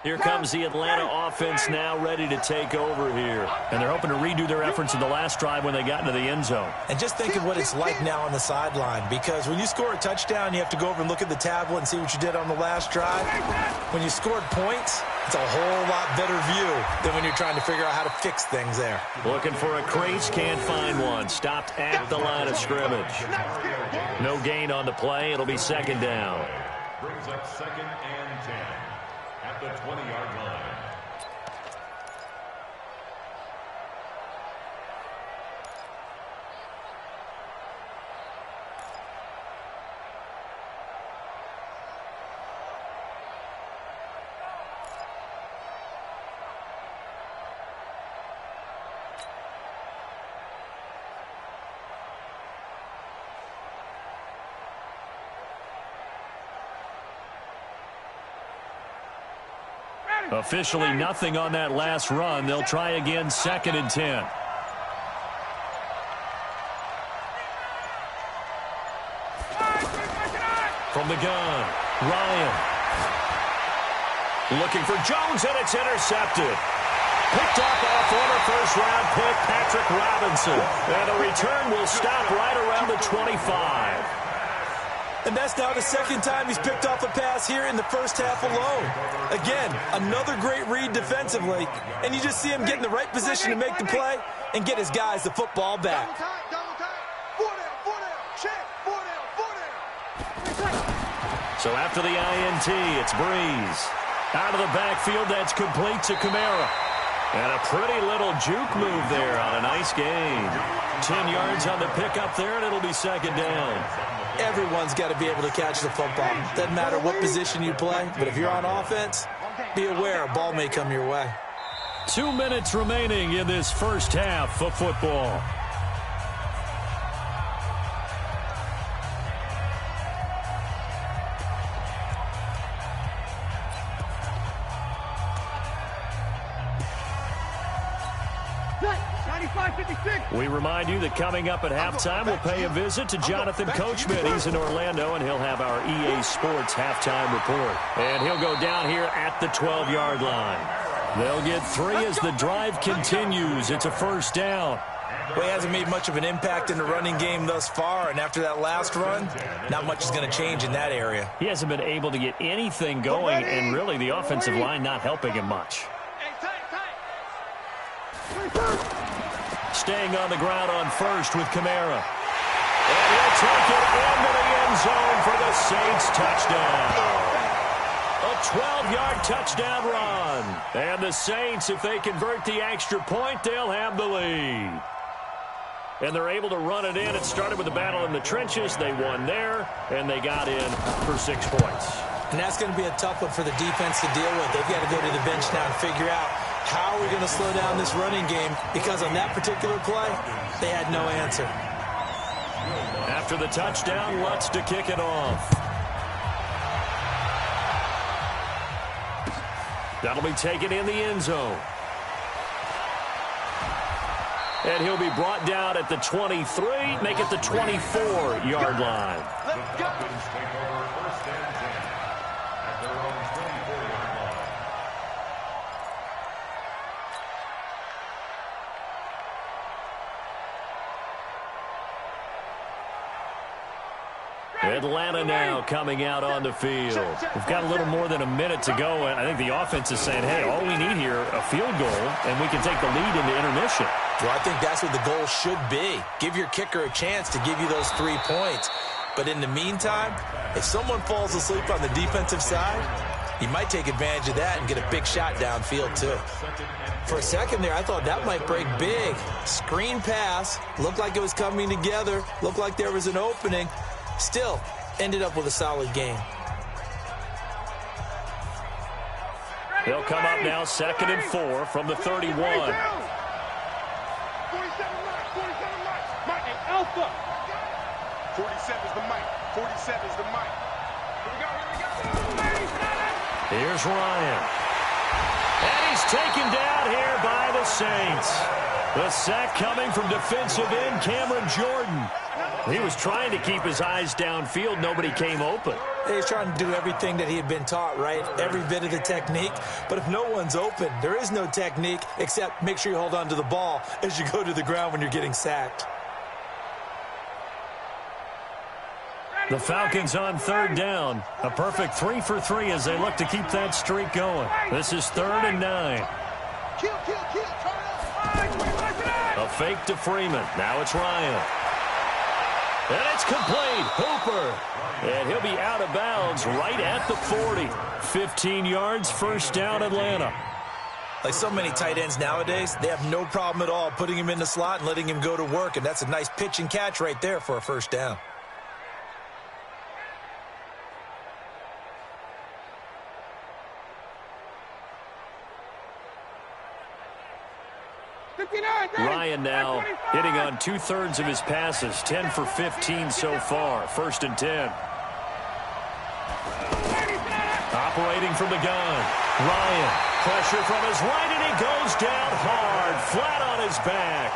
Here comes the Atlanta offense now ready to take over here. And they're hoping to redo their efforts in the last drive when they got into the end zone. And just think of what it's like now on the sideline, because when you score a touchdown, you have to go over and look at the tablet and see what you did on the last drive. When you scored points, it's a whole lot better view than when you're trying to figure out how to fix things there. Looking for a crease, can't find one. Stopped at the line of scrimmage. No gain on the play. It'll be second down. Brings up 2nd and 10 at the 20-yard line. Officially nothing on that last run. They'll try again, 2nd and 10. From the gun, Ryan. Looking for Jones, and it's intercepted. Picked up by a former first-round pick, Patrick Robinson. And the return will stop right around the 25. And that's now the second time he's picked off a pass here in the first half alone. Again, another great read defensively. And you just see him get in the right position to make the play and get his guys the football back. So after the INT, it's Breeze. Out of the backfield, that's complete to Kamara. And a pretty little juke move there on a nice gain. 10 yards on the pickup there, and it'll be second down. Everyone's got to be able to catch the football. Doesn't matter what position you play, but if you're on offense, be aware a ball may come your way. 2 minutes remaining in this first half of football. We remind you that coming up at halftime, we'll pay a visit to Jonathan Coachman. He's in Orlando, and he'll have our EA Sports halftime report. And he'll go down here at the 12-yard line. They'll get 3 as the drive continues. It's a first down. Well, he hasn't made much of an impact in the running game thus far, and after that last run, not much is going to change in that area. He hasn't been able to get anything going, and really the offensive line not helping him much. Staying on the ground on first with Kamara. And he'll take it into the end zone for the Saints touchdown. A 12-yard touchdown run. And the Saints, if they convert the extra point, they'll have the lead. And they're able to run it in. It started with a battle in the trenches. They won there, and they got in for 6 points. And that's going to be a tough one for the defense to deal with. They've got to go to the bench now and figure out how are we going to slow down this running game, because on that particular play, they had no answer. After the touchdown, Lutz to kick it off. That'll be taken in the end zone. And he'll be brought down at the 23, make it the 24-yard line. Let's go. Take over 1st and 10 at their own 24-yard line. Atlanta now coming out on the field. We've got a little more than a minute to go, and I think the offense is saying, hey, all we need here, a field goal, and we can take the lead into intermission. Well, I think that's what the goal should be. Give your kicker a chance to give you those 3 points. But in the meantime, if someone falls asleep on the defensive side, you might take advantage of that and get a big shot downfield too. For a second there, I thought that might break big. Screen pass, looked like it was coming together, looked like there was an opening. Still, ended up with a solid game. They'll come up now 2nd and 4 from the 31. 47 is the mic. 47 is the mic. Here we go. Here's Ryan. And he's taken down here by the Saints. The sack coming from defensive end Cameron Jordan. He was trying to keep his eyes downfield. Nobody came open. He's trying to do everything that he had been taught, right? Every bit of the technique. But if no one's open, there is no technique except make sure you hold on to the ball as you go to the ground when you're getting sacked. The Falcons on third down. A perfect 3 for 3 as they look to keep that streak going. This is 3rd and 9. A fake to Freeman. Now it's Ryan. And it's complete. Hooper. And he'll be out of bounds right at the 40. 15 yards, first down, Atlanta. Like so many tight ends nowadays, they have no problem at all putting him in the slot and letting him go to work. And that's a nice pitch and catch right there for a first down. Ryan now hitting on 2/3 of his passes, 10 for 15 so far. 1st and 10. Operating from the gun. Ryan, pressure from his right, and he goes down hard, flat on his back.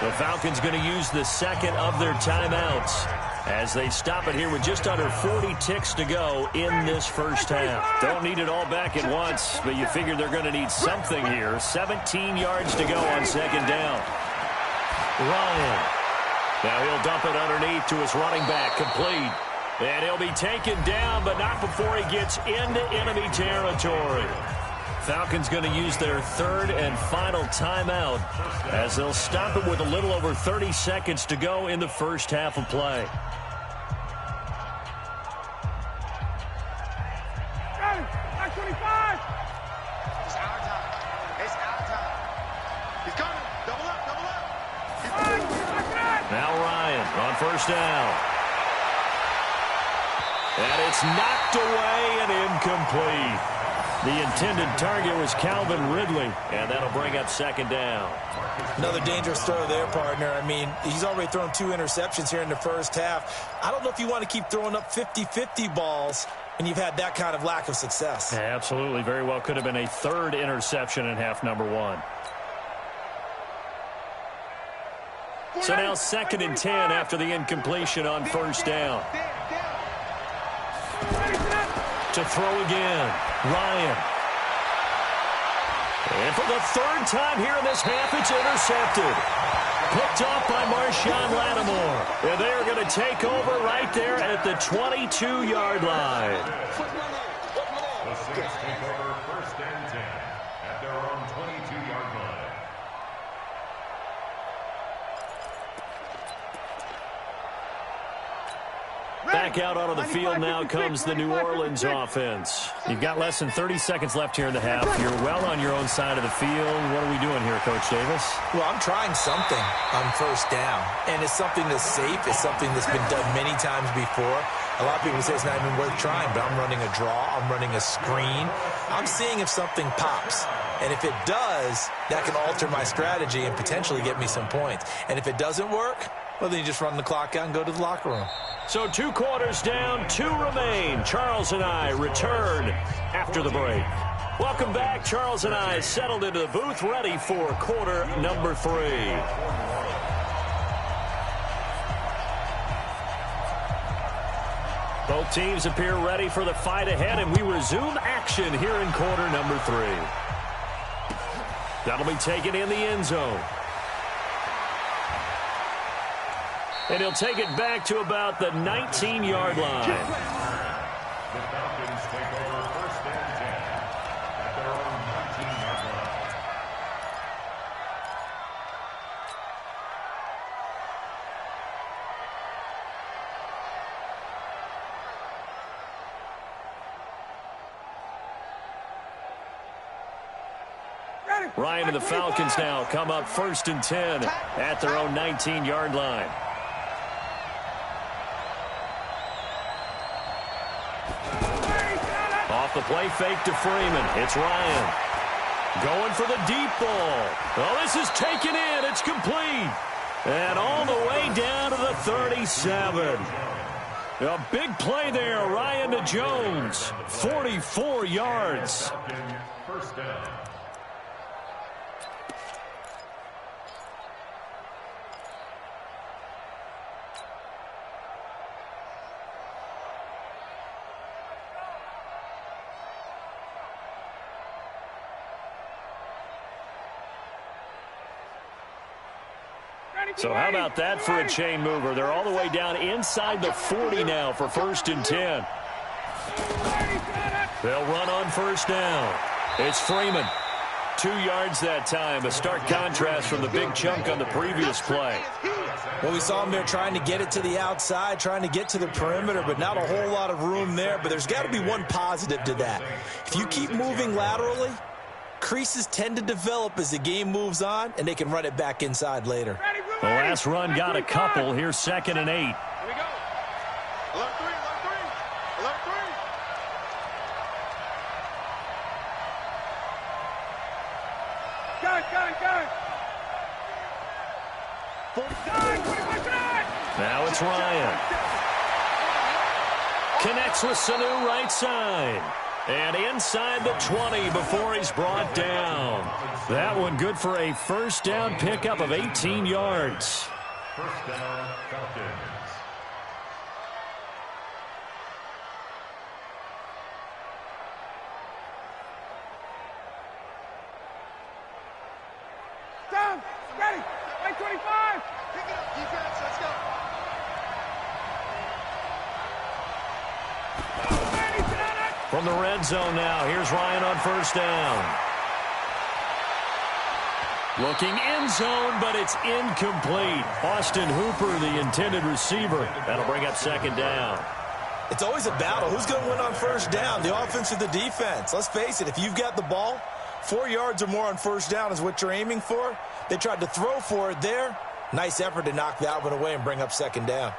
The Falcons going to use the second of their timeouts as they stop it here with just under 40 ticks to go in this first half. Don't need it all back at once, but you figure they're going to need something here. 17 yards to go on 2nd down. Ryan. Now he'll dump it underneath to his running back, complete. And he'll be taken down, but not before he gets into enemy territory. Falcons going to use their 3rd and final timeout as they'll stop it with a little over 30 seconds to go in the first half of play. Now Ryan on first down. And it's knocked away and incomplete. The intended target was Calvin Ridley, and that'll bring up 2nd down. Another dangerous throw there, partner. I mean, he's already thrown 2 interceptions here in the first half. I don't know if you want to keep throwing up 50-50 balls, and you've had that kind of lack of success. Yeah, absolutely. Very well could have been a 3rd interception in half number 1. So now 2nd and 10 after the incompletion on first down. To throw again, Ryan. And for the 3rd time here in this half, it's intercepted. Picked off by Marshawn Lattimore. And they are going to take over right there at the 22-yard line. The Saints take over 1st and 10 at their own 22-yard line. Back out onto the field now comes the New Orleans offense. You've got less than 30 seconds left here in the half. You're well on your own side of the field. What are we doing here, Coach Davis? Well, I'm trying something on first down, and it's something that's safe. It's something that's been done many times before. A lot of people say it's not even worth trying, but I'm running a draw. I'm running a screen. I'm seeing if something pops. And if it does, that can alter my strategy and potentially get me some points. And if it doesn't work, well, then you just run the clock out and go to the locker room. So 2 quarters down, 2 remain. Charles and I return after the break. Welcome back. Charles and I settled into the booth, ready for quarter number 3. Both teams appear ready for the fight ahead, and we resume action here in quarter number 3. That'll be taken in the end zone. And he'll take it back to about the 19-yard line. The Falcons take over 1st and 10 at their own 19-yard line. Ryan and the Falcons now come up 1st and 10 at their own 19-yard line. Off the play fake to Freeman. It's Ryan. Going for the deep ball. Oh, this is taken in. It's complete. And all the way down to the 37. A big play there. Ryan to Jones. 44 yards. First down. So how about that for a chain mover? They're all the way down inside the 40 now for 1st and 10. They'll run on 1st down. It's Freeman. 2 yards that time. A stark contrast from the big chunk on the previous play. Well, we saw him there trying to get it to the outside, trying to get to the perimeter, but not a whole lot of room there. But there's got to be one positive to that. If you keep moving laterally, creases tend to develop as the game moves on, and they can run it back inside later. The last run got a couple. Here's 2nd and 8. Here we go. 11-3, 11-3, 11-3. Gun. Now it's Ryan. Connects with Sanu right side. And inside the 20 before he's brought down. That one good for a 1st down pickup of 18 yards. 1st down, Falcons. Down. Ready. 25. Pick it up, defense. Let's go. From the red zone now, here's Ryan on 1st down. Looking end zone, but it's incomplete. Austin Hooper, the intended receiver. That'll bring up 2nd down. It's always a battle. Who's going to win on 1st down, the offense or the defense? Let's face it, if you've got the ball, 4 yards or more on 1st down is what you're aiming for. They tried to throw for it there. Nice effort to knock that one away and bring up 2nd down.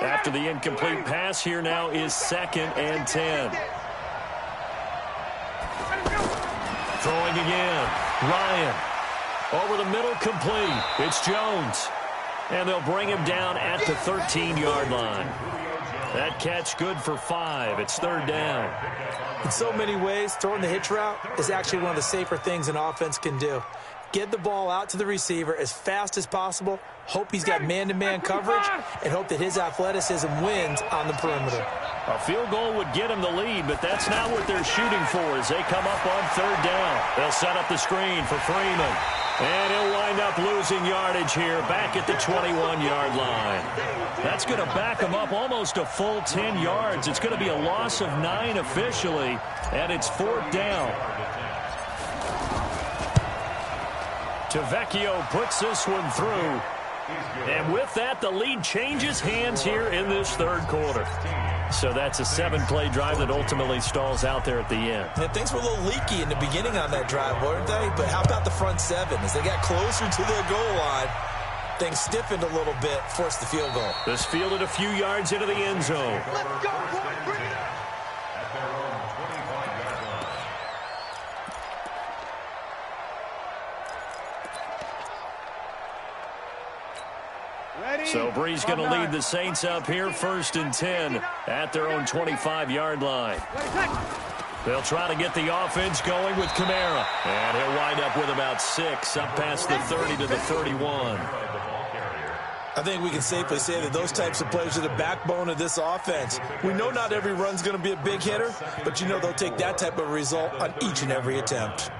After the incomplete pass, here now is 2nd and 10. Throwing again. Ryan. Over the middle, complete. It's Jones. And they'll bring him down at the 13-yard line. That catch good for 5. It's 3rd down. In so many ways, throwing the hitch route is actually one of the safer things an offense can do. Get the ball out to the receiver as fast as possible, hope he's got man-to-man coverage, and hope that his athleticism wins on the perimeter. A field goal would get him the lead, but that's not what they're shooting for as they come up on 3rd down. They'll set up the screen for Freeman. And he'll wind up losing yardage here back at the 21-yard line. That's going to back him up almost a full 10 yards. It's going to be a loss of 9 officially, and it's 4th down. Tavecchio puts this one through. And with that, the lead changes hands here in this 3rd quarter. So that's a 7-play drive that ultimately stalls out there at the end. And things were a little leaky in the beginning on that drive, weren't they? But how about the front 7? As they got closer to the goal line, things stiffened a little bit, forced the field goal. This fielded a few yards into the end zone. Let's go, boy. Bring it. At their own 25-yard line. Ready. So Bree's going to lead the Saints up here 1st and 10 at their own 25-yard line. They'll try to get the offense going with Kamara. And he'll wind up with about 6 up past the 30 to the 31. I think we can safely say that those types of plays are the backbone of this offense. We know not every run's going to be a big hitter, but you know they'll take that type of result on each and every attempt.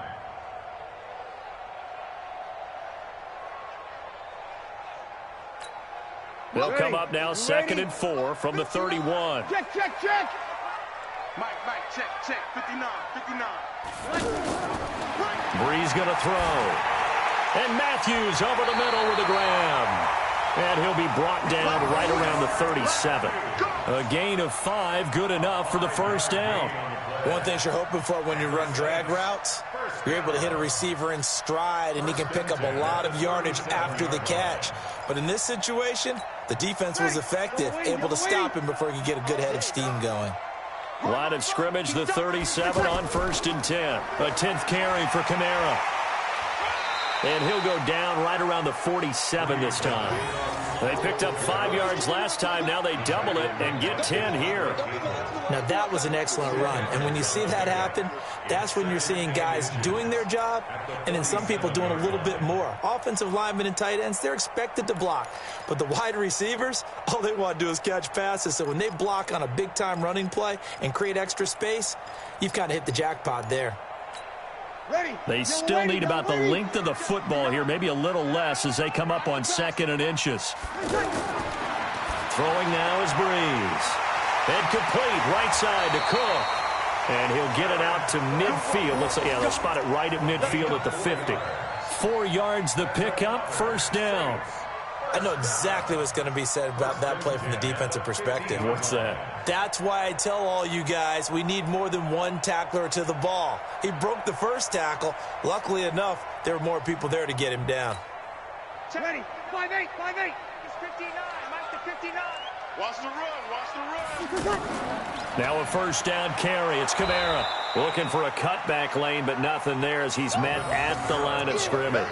They'll come up now 2nd and 4 from the 31. Check. Mike, check. 59. Bree's going to throw. And Matthews over the middle with a grab. And he'll be brought down right around the 37. A gain of 5, good enough for the 1st down. One thing you're hoping for when you run drag routes, you're able to hit a receiver in stride, and he can pick up a lot of yardage after the catch. But in this situation, the defense was effective, able to stop him before he could get a good head of steam going. Line of scrimmage, the 37 on 1st and 10. A 10th carry for Kamara. And he'll go down right around the 47 this time. They picked up 5 yards last time. Now they double it and get 10 here. Now, that was an excellent run. And when you see that happen, that's when you're seeing guys doing their job and then some people doing a little bit more. Offensive linemen and tight ends, they're expected to block. But the wide receivers, all they want to do is catch passes. So when they block on a big-time running play and create extra space, you've kind of hit the jackpot there. They still need about the length of the football here, maybe a little less as they come up on 2nd and inches. Throwing now is Breeze. And complete, right side to Cook. And he'll get it out to midfield. They'll spot it right at midfield at the 50. 4 yards the pickup, first down. I know exactly what's going to be said about that play from the defensive perspective. What's that? That's why I tell all you guys we need more than one tackler to the ball. He broke the first tackle. Luckily enough, there were more people there to get him down. Ready, 5-8, 5-8. It's 59, Mike to 59. Watch the run. Now a first down carry. It's Kamara looking for a cutback lane, but nothing there as he's met at the line of scrimmage.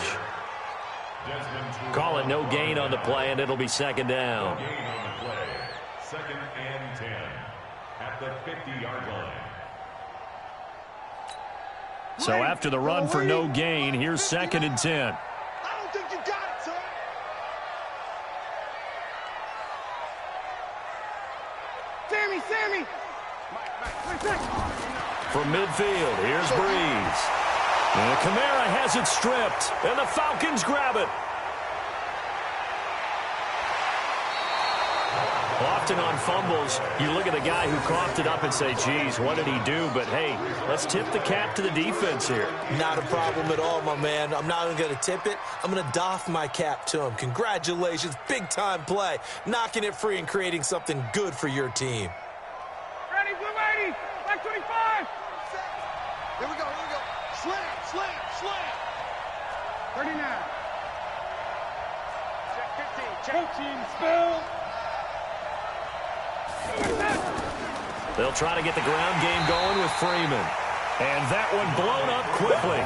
Call it no gain on the play, and it'll be 2nd down. Gain on the play. 2nd and 10 at the 50-yard line. So after the run for no gain, here's 2nd and 10. I don't think you got it, son. Sammy. From midfield, here's Breeze. And Kamara has it stripped, and the Falcons grab it. Often on fumbles, you look at the guy who coughed it up and say, geez, what did he do? But, hey, let's tip the cap to the defense here. Not a problem at all, my man. I'm not even going to tip it. I'm going to doff my cap to him. Congratulations, big-time play. Knocking it free and creating something good for your team. Ready, blue 80, back 25. Here we go. Slam. 39. Check 15. Coaching spell. They'll try to get the ground game going with Freeman. And that one blown up quickly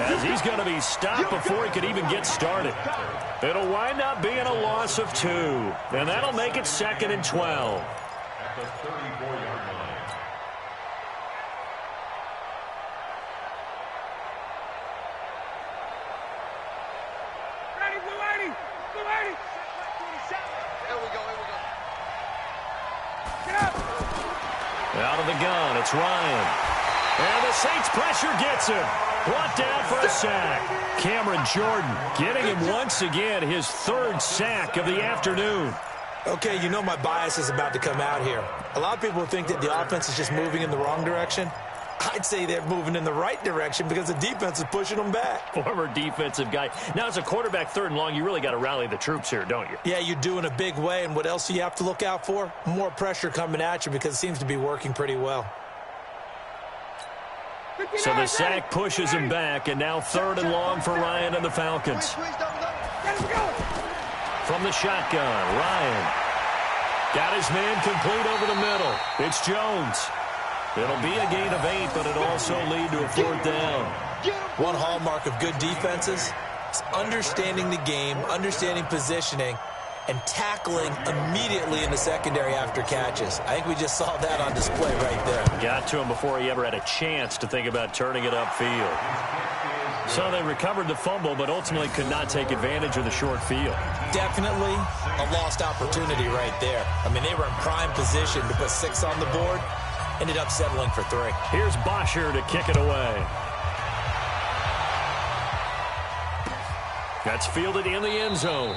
as he's going to be stopped before he could even get started. It'll wind up being a loss of 2. And that'll make it 2nd and 12. At the 34-yard line. Ready, blue 80. Here we go. Get up. Out of the gun, it's Ryan. And the Saints pressure gets him. Brought down for a sack. Cameron Jordan getting him once again, his 3rd sack of the afternoon. Okay, you know my bias is about to come out here. A lot of people think that the offense is just moving in the wrong direction. I'd say they're moving in the right direction because the defense is pushing them back. Former defensive guy. Now, as a quarterback 3rd and long, you really got to rally the troops here, don't you? Yeah, you do in a big way, and what else do you have to look out for? More pressure coming at you because it seems to be working pretty well. So the sack pushes him back, and now 3rd and long for Ryan and the Falcons. From the shotgun, Ryan got his man complete over the middle. It's Jones. It'll be a gain of 8, but it'll also lead to a 4th down. One hallmark of good defenses is understanding the game, understanding positioning, and tackling immediately in the secondary after catches. I think we just saw that on display right there. Got to him before he ever had a chance to think about turning it upfield. So they recovered the fumble, but ultimately could not take advantage of the short field. Definitely a lost opportunity right there. I mean, they were in prime position to put 6 on the board. Ended up settling for 3. Here's Bosher to kick it away. That's fielded in the end zone.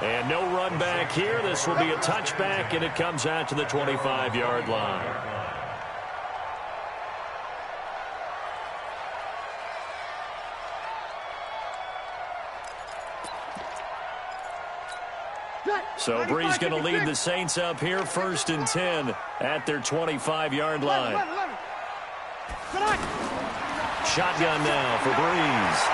And no run back here. This will be a touchback, and it comes out to the 25-yard line. So Bree's going to lead the Saints up here, 1st and 10 at their 25-yard line. Shotgun now for Breeze.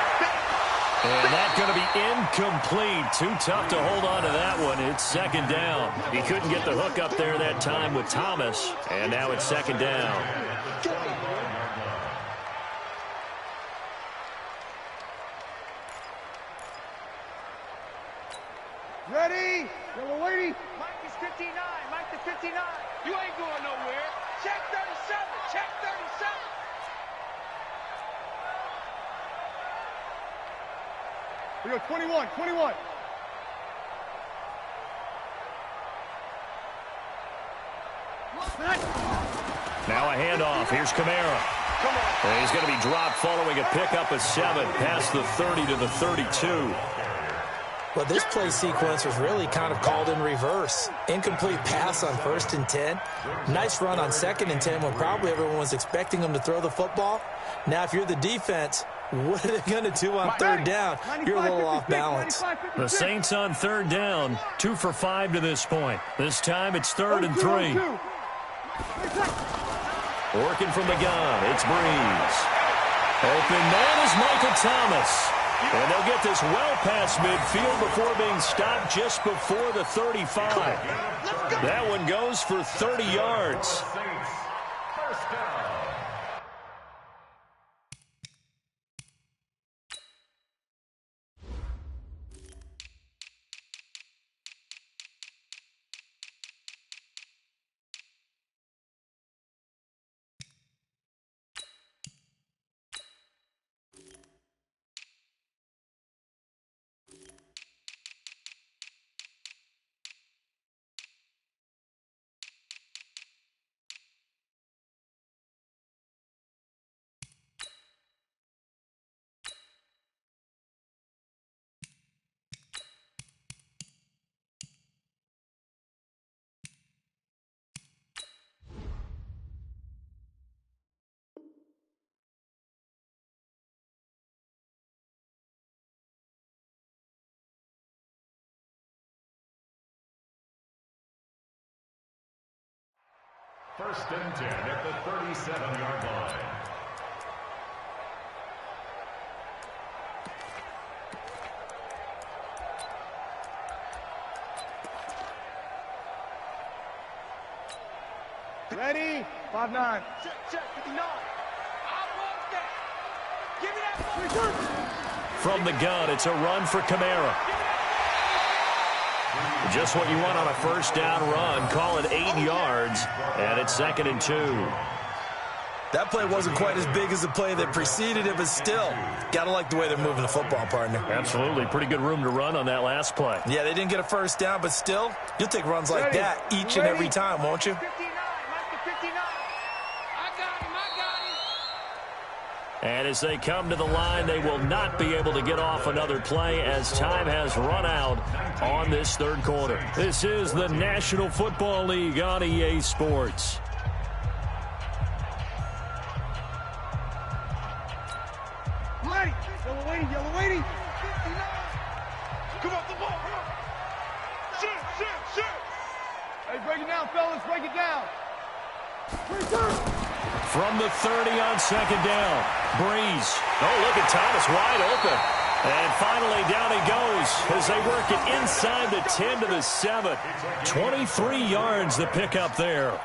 And that's going to be incomplete. Too tough to hold on to that one. It's 2nd down. He couldn't get the hook up there that time with Thomas. And now it's 2nd down. Ready. We go 21, 21. Now a handoff. Here's Kamara. And he's going to be dropped following a pickup of 7 past the 30 to the 32. Well, this play sequence was really kind of called in reverse. Incomplete pass on 1st and 10. Nice run on 2nd and 10 when probably everyone was expecting him to throw the football. Now, if you're the defense, what are they going to do on 3rd down? You're a little off balance. The Saints on 3rd down, 2 for 5 to this point. This time it's 3rd and 3. Working from the gun, it's Breeze. Open man is Michael Thomas. And they'll get this well past midfield before being stopped just before the 35. That one goes for 30 yards. First down. First and 10 at the 37-yard line. Ready? 5-9. Check, 59. I want that. Give me that ball. From the gun, it's a run for Kamara. Just what you want on a first down run. Call it 8 yards, and it's 2nd and 2. That play wasn't quite as big as the play that preceded it, but still, got to like the way they're moving the football, partner. Absolutely. Pretty good room to run on that last play. Yeah, they didn't get a first down, but still, you'll take runs like that each and every time, won't you? 59, Mike, 59. I got him. And as they come to the line, they will not be able to get off another play as time has run out on this 3rd quarter. This is the National Football League on EA Sports. Ready? Yellow waiting. 59. Come on, the ball. Come on. Shoot. Hey, break it down, fellas. Break it down. From the 30 on 2nd down, Breeze. Oh, look at Thomas wide open. And finally down he goes as they work it inside the 10 to the 7. 23 yards the pickup there.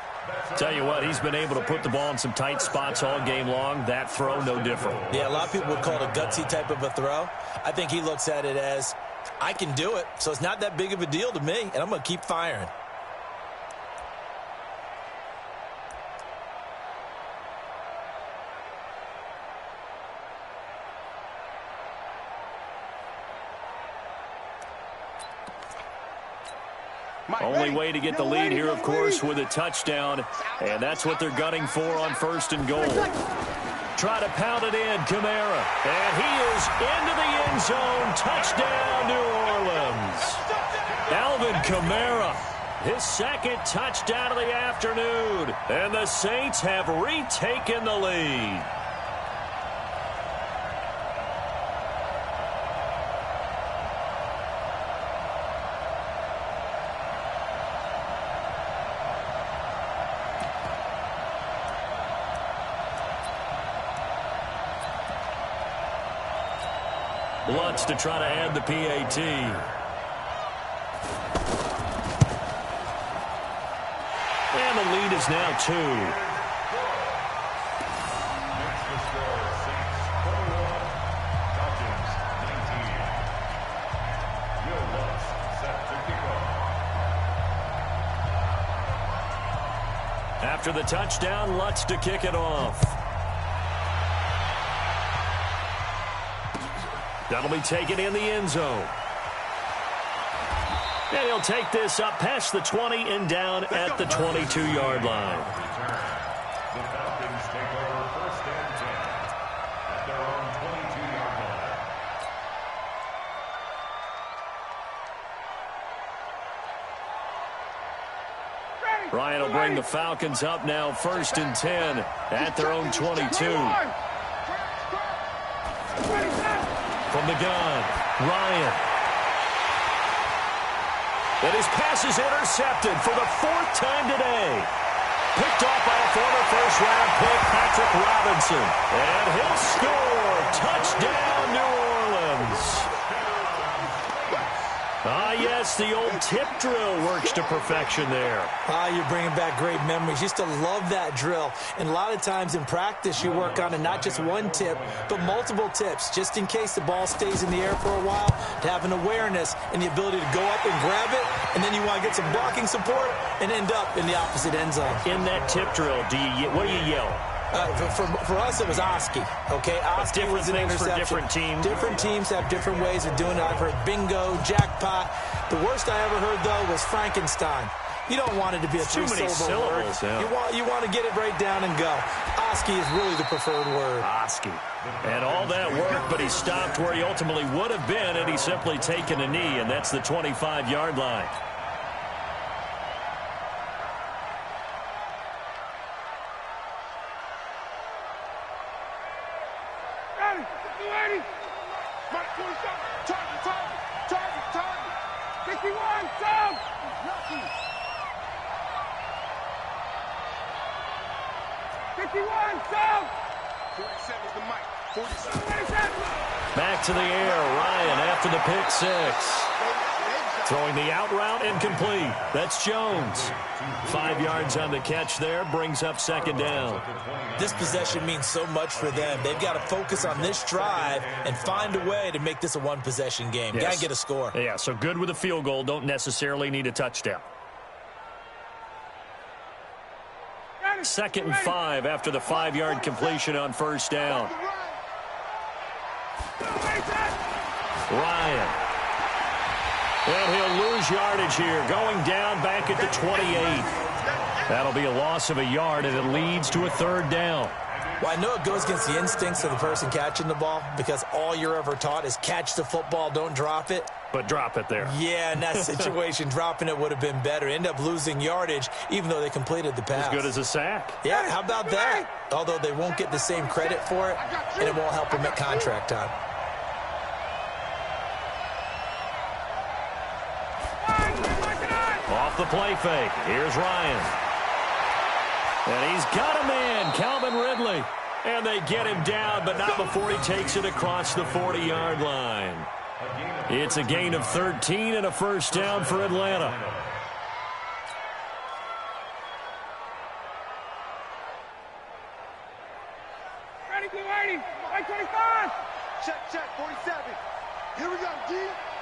Tell you what, he's been able to put the ball in some tight spots all game long. That throw, no different. Yeah, a lot of people would call it a gutsy type of a throw. I think he looks at it as, I can do it, so it's not that big of a deal to me, and I'm going to keep firing. Only way to get the lead here, of course, with a touchdown. And that's what they're gunning for on 1st and goal. Try to pound it in, Kamara. And he is into the end zone. Touchdown, New Orleans. Alvin Kamara, his 2nd touchdown of the afternoon. And the Saints have retaken the lead. Lutz to try to add the PAT. And the lead is now 2. Makes the score Saints 21, Falcons 19. Will Lutz set to kick off. After the touchdown, Lutz to kick it off. That'll be taken in the end zone. And he'll take this up past the 20 and down at the 22-yard line. The Falcons take over first and 10 at their own 22-yard line. Ryan will bring the Falcons up now first and 10 at their own 22. From the gun, Ryan. And his pass is intercepted for the 4th time today. Picked off by a former first-round pick, Patrick Robinson. And he'll score. Touchdown, New Orleans. Yes, the old tip drill works to perfection there. You're bringing back great memories. Used to love that drill. And a lot of times in practice, you work on it, not just one tip, but multiple tips, just in case the ball stays in the air for a while, to have an awareness and the ability to go up and grab it, and then you want to get some blocking support and end up in the opposite end zone. In that tip drill, what do you yell? For us, it was Oski. Okay, Oski was an interception. For different teams. Different teams have different ways of doing it. I've heard bingo, jackpot. The worst I ever heard, though, was Frankenstein. You don't want it to be a three-syllable word. Yeah. You want to get it right down and go. Oski is really the preferred word. Oski. And all that work, but he stopped where he ultimately would have been, and he's simply taken a knee, and that's the 25-yard line. Back to the air, Ryan after the pick six. Throwing the out route, incomplete. That's Jones. 5 yards on the catch there, brings up second down. This possession means so much for them. They've got to focus on this drive and find a way to make this a one-possession game. Yes. Got to get a score. Yeah, so good with a field goal, don't necessarily need a touchdown. 2nd and 5 after the 5-yard completion on first down. Ryan. And he'll lose yardage here, going down back at the 28. That'll be a loss of a yard, and it leads to a 3rd down. Well, I know it goes against the instincts of the person catching the ball because all you're ever taught is catch the football, don't drop it. But drop it there. Yeah, in that situation, dropping it would have been better. End up losing yardage, even though they completed the pass. As good as a sack. Yeah, how about that? Although they won't get the same credit for it, and it won't help them at contract time. Off the play fake. Here's Ryan. And he's got a man, Calvin Ridley. And they get him down, but not before he takes it across the 40-yard line. It's a gain of 13 and a first down for Atlanta. Ready, blue 80, right 25. Check, 47. Here we go, D.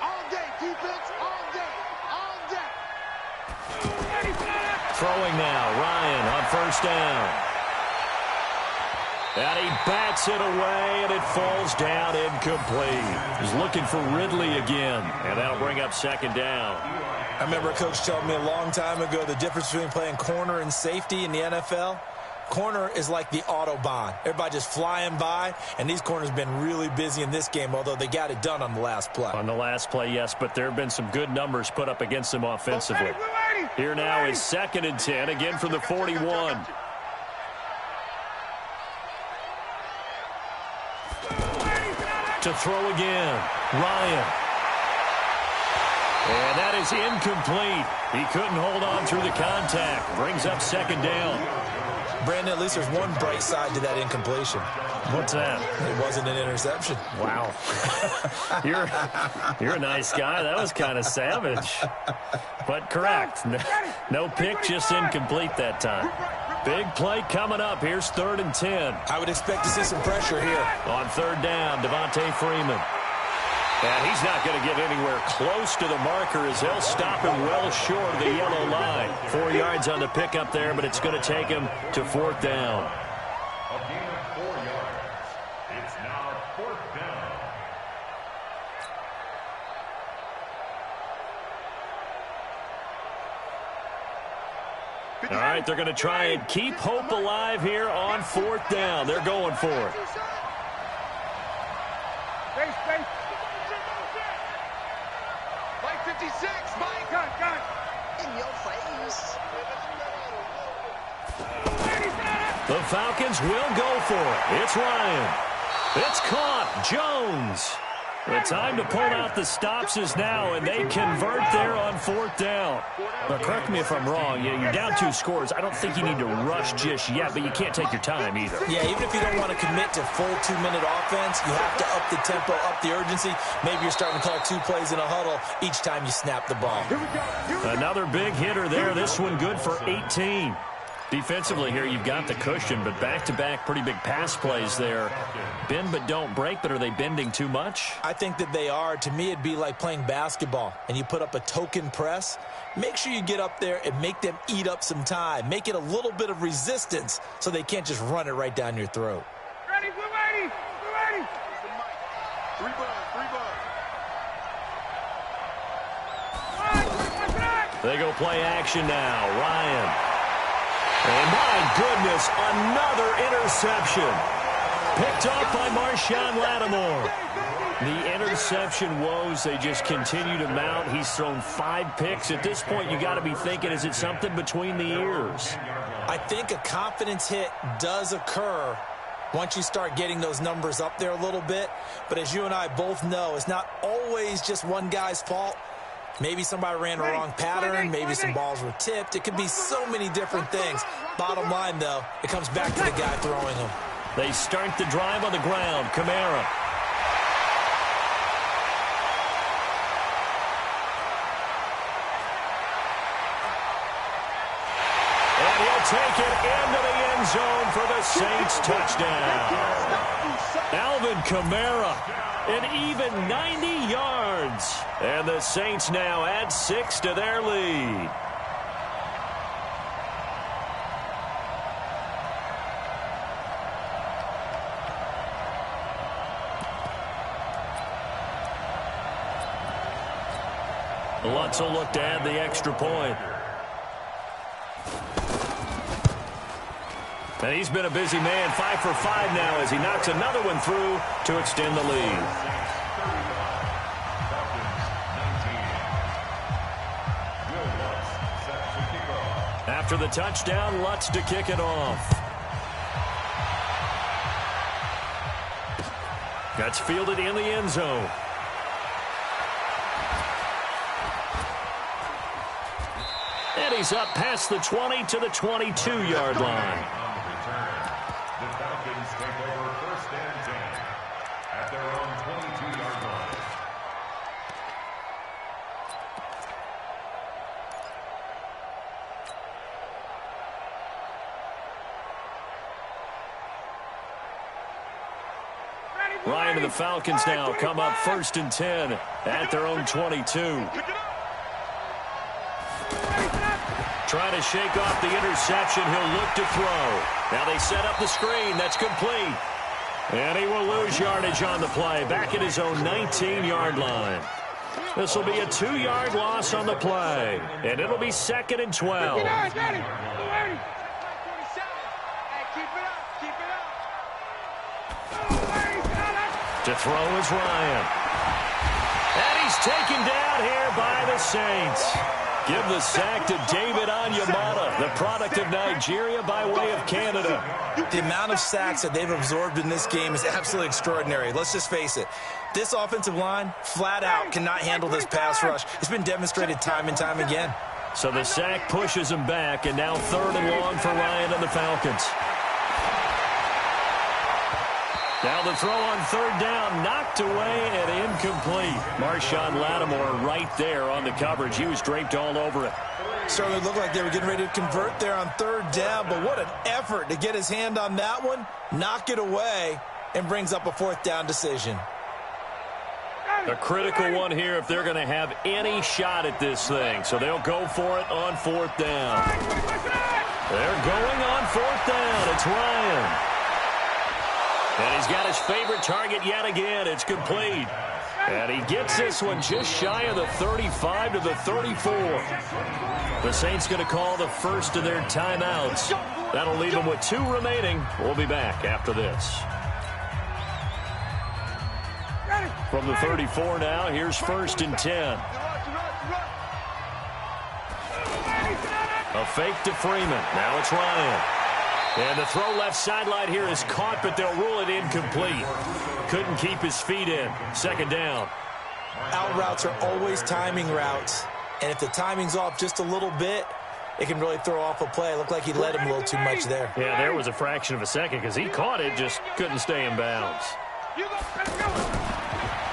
All day, defense, all day, all day. Throwing now, Ryan on first down. And he bats it away, and it falls down incomplete. He's looking for Ridley again, and that'll bring up second down. I remember a coach telling me a long time ago the difference between playing corner and safety in the NFL. Corner is like the Autobahn. Everybody just flying by, and these corners have been really busy in this game, although they got it done on the last play. On the last play, yes, but there have been some good numbers put up against them offensively. Here now is 2nd and 10, again from the 41. To throw again, Ryan. And that is incomplete. He couldn't hold on through the contact. Brings up second down. Brandon, at least there's one bright side to that incompletion. What's that? It wasn't an interception. Wow. You're a nice guy. That was kind of savage. But correct. No pick, just incomplete that time. Big play coming up. Here's 3rd and 10. I would expect to see some pressure here. On 3rd down, Devontae Freeman. And he's not going to get anywhere close to the marker as they'll stop him well short of the yellow line. 4 yards on the pickup there, but it's going to take him to 4th down. A gain of 4 yards. It's now 4th down. All right, they're going to try and keep hope alive here on 4th down. They're going for it. Space. Mike 56, Mike. Gun. In your face. The Falcons will go for it. It's Ryan. It's caught. Jones. The time to pull out the stops is now, and they convert there on 4th down. Now, correct me if I'm wrong. You're down 2 scores. I don't think you need to rush just yet, but you can't take your time either. Yeah, even if you don't want to commit to full 2-minute offense, you have to up the tempo, up the urgency. Maybe you're starting to call 2 plays in a huddle each time you snap the ball. Another big hitter there. This one good for 18. Defensively here, you've got the cushion, but back-to-back pretty big pass plays there. Bend but don't break, but are they bending too much? I think that they are. To me, it'd be like playing basketball, and you put up a token press. Make sure you get up there and make them eat up some time. Make it a little bit of resistance so they can't just run it right down your throat. Ready, we're ready. Three bugs. They go play action now. Ryan. And my goodness, another interception. Picked off by Marshawn Lattimore. The interception woes, they just continue to mount. He's thrown 5 picks. At this point, you got to be thinking, is it something between the ears? I think a confidence hit does occur once you start getting those numbers up there a little bit. But as you and I both know, it's not always just one guy's fault. Maybe somebody ran a wrong pattern. Maybe some balls were tipped. It could be so many different things. Bottom line, though, it comes back to the guy throwing them. They start the drive on the ground. Kamara. And he'll take it into the end zone for the Saints touchdown. Alvin Kamara. An even 90 yards. And the Saints now add 6 to their lead. Lutz will look to add the extra point. And he's been a busy man, 5 for 5 now as he knocks another one through to extend the lead. After the touchdown, Lutz to kick it off. That's fielded in the end zone. And he's up past the 20 to the 22-yard line. The Falcons take over 1st and 10 at their own 22-yard line. Ryan and the Falcons now come up 1st and 10 at their own 22. Trying to shake off the interception. He'll look to throw. Now they set up the screen. That's complete. And he will lose yardage on the play. Back at his own 19-yard line. This will be a 2-yard loss on the play. And it'll be 2nd and 12. To throw is Ryan. And he's taken down here by the Saints. Give the sack to David Onyemata, the product of Nigeria by way of Canada. The amount of sacks that they've absorbed in this game is absolutely extraordinary. Let's just face it. This offensive line, flat out, cannot handle this pass rush. It's been demonstrated time and time again. So the sack pushes him back, and now 3rd and long for Ryan and the Falcons. Now the throw on 3rd down, knocked away and incomplete. Marshawn Lattimore right there on the coverage. He was draped all over it. Certainly looked like they were getting ready to convert there on 3rd down, but what an effort to get his hand on that one, knock it away, and brings up a 4th down decision. A critical one here if they're going to have any shot at this thing. So they'll go for it on 4th down. They're going on 4th down. It's Ryan. And he's got his favorite target yet again. It's complete. And he gets this one just shy of the 35 to the 34. The Saints going to call the first of their timeouts. That'll leave them with 2 remaining. We'll be back after this. From the 34 now, here's 1st and 10. A fake to Freeman. Now it's Ryan. And the throw left sideline here is caught, but they'll rule it incomplete. Couldn't keep his feet in. 2nd down. Out routes are always timing routes. And if the timing's off just a little bit, it can really throw off a play. It looked like he led him a little too much there. Yeah, there was a fraction of a second because he caught it, just couldn't stay in bounds.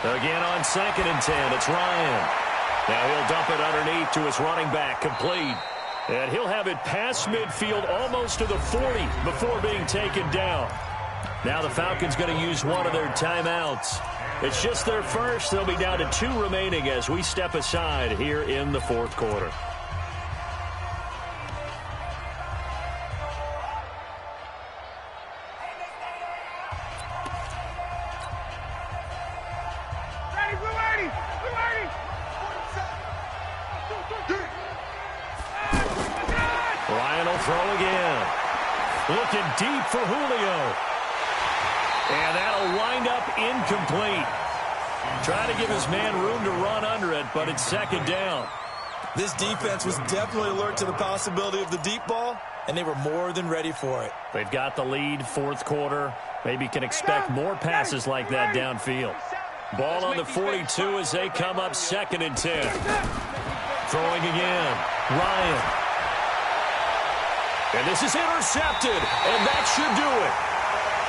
Again on 2nd and 10, it's Ryan. Now he'll dump it underneath to his running back, complete. And he'll have it past midfield almost to the 40 before being taken down. Now the Falcons going to use one of their timeouts. It's just their first. They'll be down to 2 remaining as we step aside here in the 4th quarter. Ryan will throw again. Looking deep for Julio. And that'll wind up incomplete. Trying to give his man room to run under it, but it's 2nd down. This defense was definitely alert to the possibility of the deep ball, and they were more than ready for it. They've got the lead, 4th quarter. Maybe can expect more passes like that downfield. Ball on the 42 as they come up 2nd and 10. Throwing again. Ryan. And this is intercepted, and that should do it.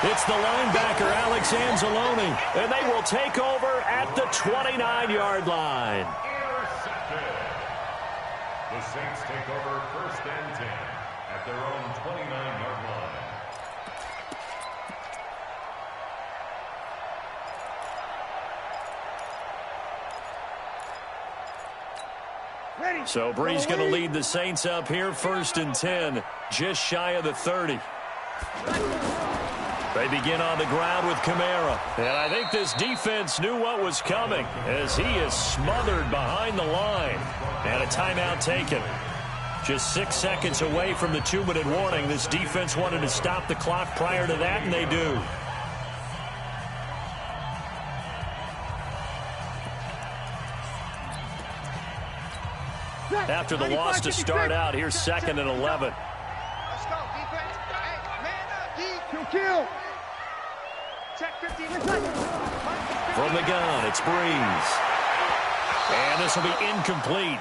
It's the linebacker, Alex Anzalone, and they will take over at the 29-yard line. Intercepted. The Saints take over 1st and 10 at their own 29-yard line. So Bree's going to lead the Saints up here, 1st and 10, just shy of the 30. They begin on the ground with Kamara. And I think this defense knew what was coming as he is smothered behind the line. And a timeout taken. Just 6 seconds away from the 2-minute warning. This defense wanted to stop the clock prior to that, and they do. After the loss to start out, here's 2nd and 11. Let's go, defense. Hey, man up, deep. Kill. Check 15. From the gun, it's Breeze. And this will be incomplete.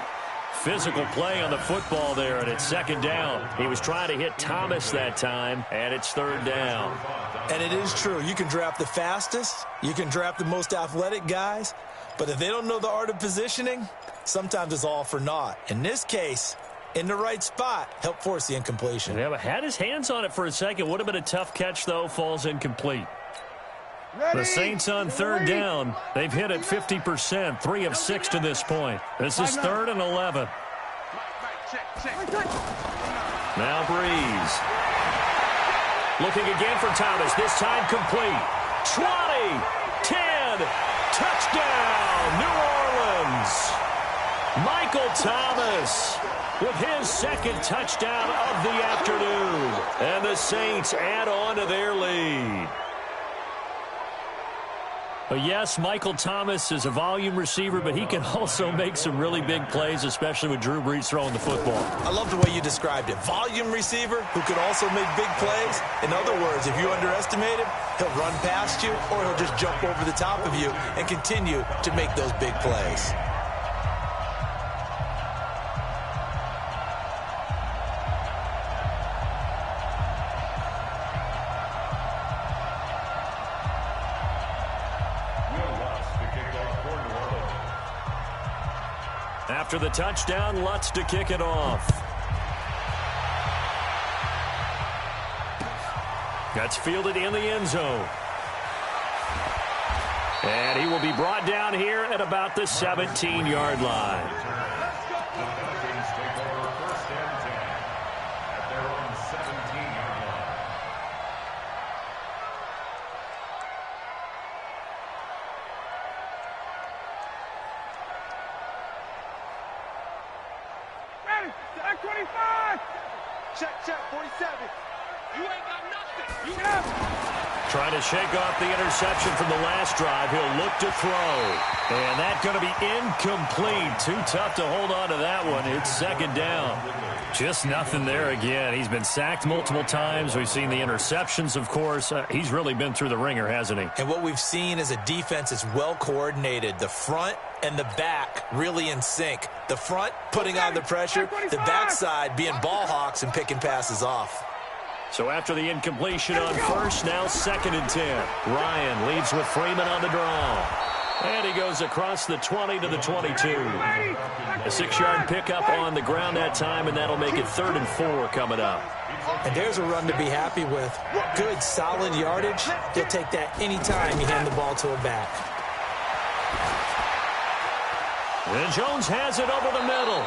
Physical play on the football there, and it's 2nd down. He was trying to hit Thomas that time, and it's 3rd down. And it is true. You can draft the fastest. You can draft the most athletic guys. But if they don't know the art of positioning, sometimes it's all for naught. In this case, in the right spot, helped force the incompletion. Yeah, but had his hands on it for a second. Would have been a tough catch, though. Falls incomplete. The Saints on 3rd down. They've hit it 50%, 3 of 6 to this point. This is 3rd and 11. Now Breeze. Looking again for Thomas. This time complete. 20, 10, touchdown, New Orleans. Michael Thomas with his 2nd touchdown of the afternoon. And the Saints add on to their lead. But yes, Michael Thomas is a volume receiver, but he can also make some really big plays, especially with Drew Brees throwing the football. I love the way you described it. Volume receiver who can also make big plays. In other words, if you underestimate him, he'll run past you or he'll just jump over the top of you and continue to make those big plays. After the touchdown, Lutz to kick it off. That's fielded in the end zone. And he will be brought down here at about the 17-yard line. The Falcons take over 1st and 10 at their own 17-yard line. Scotty, back 25. Check, 47. You ain't got nothing. You get up. Trying to shake off the interception from the last drive. He'll look to throw. And that's going to be incomplete. Too tough to hold on to that one. It's second down. Just nothing there again. He's been sacked multiple times. We've seen the interceptions, of course. He's really been through the ringer, hasn't he? And what we've seen is a defense that's well coordinated. The front and the back really in sync. The front putting on the pressure. The backside being ball hawks and picking passes off. So after the incompletion on first, now 2nd and 10. Ryan leads with Freeman on the draw. And he goes across the 20 to the 22. A 6-yard pickup on the ground that time, and that'll make it 3rd and 4 coming up. And there's a run to be happy with. Good, solid yardage. He'll take that anytime you hand the ball to a back. And Jones has it over the middle.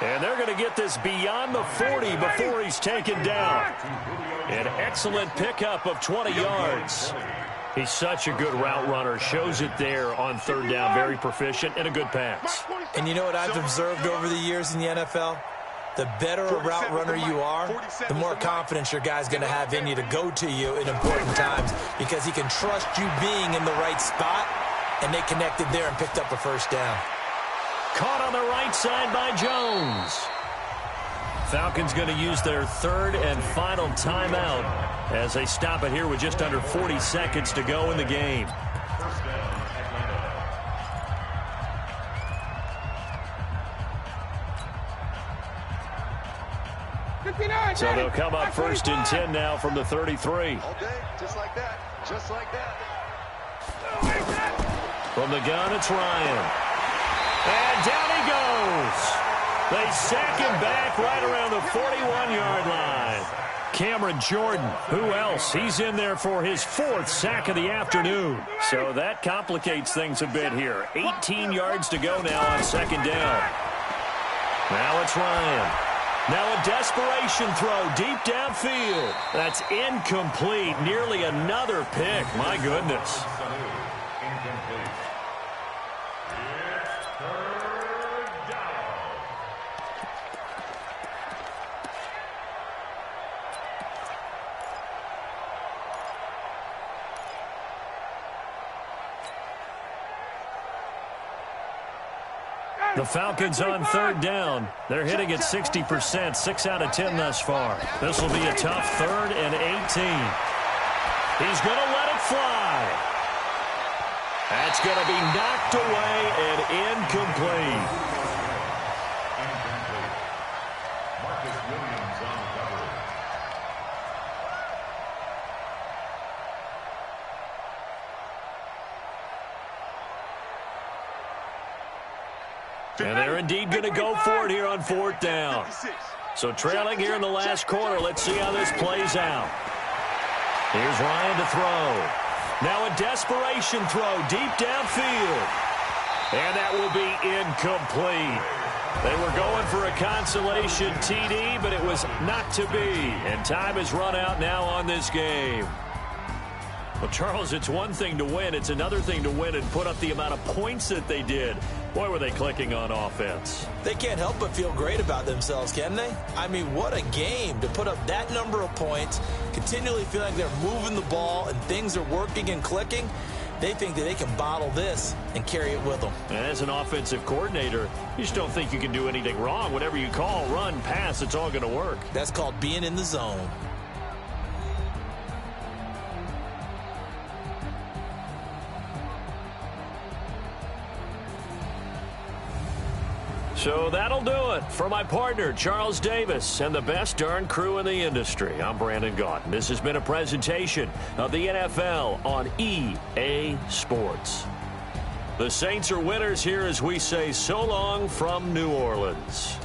And they're going to get this beyond the 40 before he's taken down. An excellent pickup of 20 yards. He's such a good route runner. Shows it there on 3rd down. Very proficient and a good pass. And you know what I've observed over the years in the NFL? The better a route runner you are, the more confidence your guy's going to have in you to go to you in important times because he can trust you being in the right spot, and they connected there and picked up a 1st down. Caught on the right side by Jones. Falcons going to use their 3rd and final timeout as they stop it here with just under 40 seconds to go in the game. First down, Atlanta. So they'll come up 1st and 10 now from the 33. All day, just like that. Just like that. From the gun, it's Ryan. And down he goes. They sack him back right around the 41-yard line. Cameron Jordan, who else? He's in there for his 4th sack of the afternoon. So that complicates things a bit here. 18 yards to go now on 2nd down. Now it's Ryan. Now a desperation throw deep downfield. That's incomplete. Nearly another pick. My goodness. Incomplete. It's 3rd down. The Falcons on 3rd down. They're hitting at 60%, 6 out of 10 thus far. This will be a tough 3rd and 18. He's going to let it fly. That's going to be knocked away and incomplete. Incomplete. Marcus Williams on the coverage. And they're indeed going to go for it here on 4th down. So trailing here in the last quarter. Let's see how this plays out. Here's Ryan to throw. Now a desperation throw deep downfield. And that will be incomplete. They were going for a consolation TD, but it was not to be. And time has run out now on this game. Well, Charles, it's one thing to win. It's another thing to win and put up the amount of points that they did. Boy, were they clicking on offense. They can't help but feel great about themselves, can they? I mean, what a game to put up that number of points, continually feel like they're moving the ball and things are working and clicking. They think that they can bottle this and carry it with them. And as an offensive coordinator, you just don't think you can do anything wrong. Whatever you call, run, pass, it's all going to work. That's called being in the zone. So that'll do it for my partner, Charles Davis, and the best darn crew in the industry. I'm Brandon Gaudin. This has been a presentation of the NFL on EA Sports. The Saints are winners here as we say so long from New Orleans.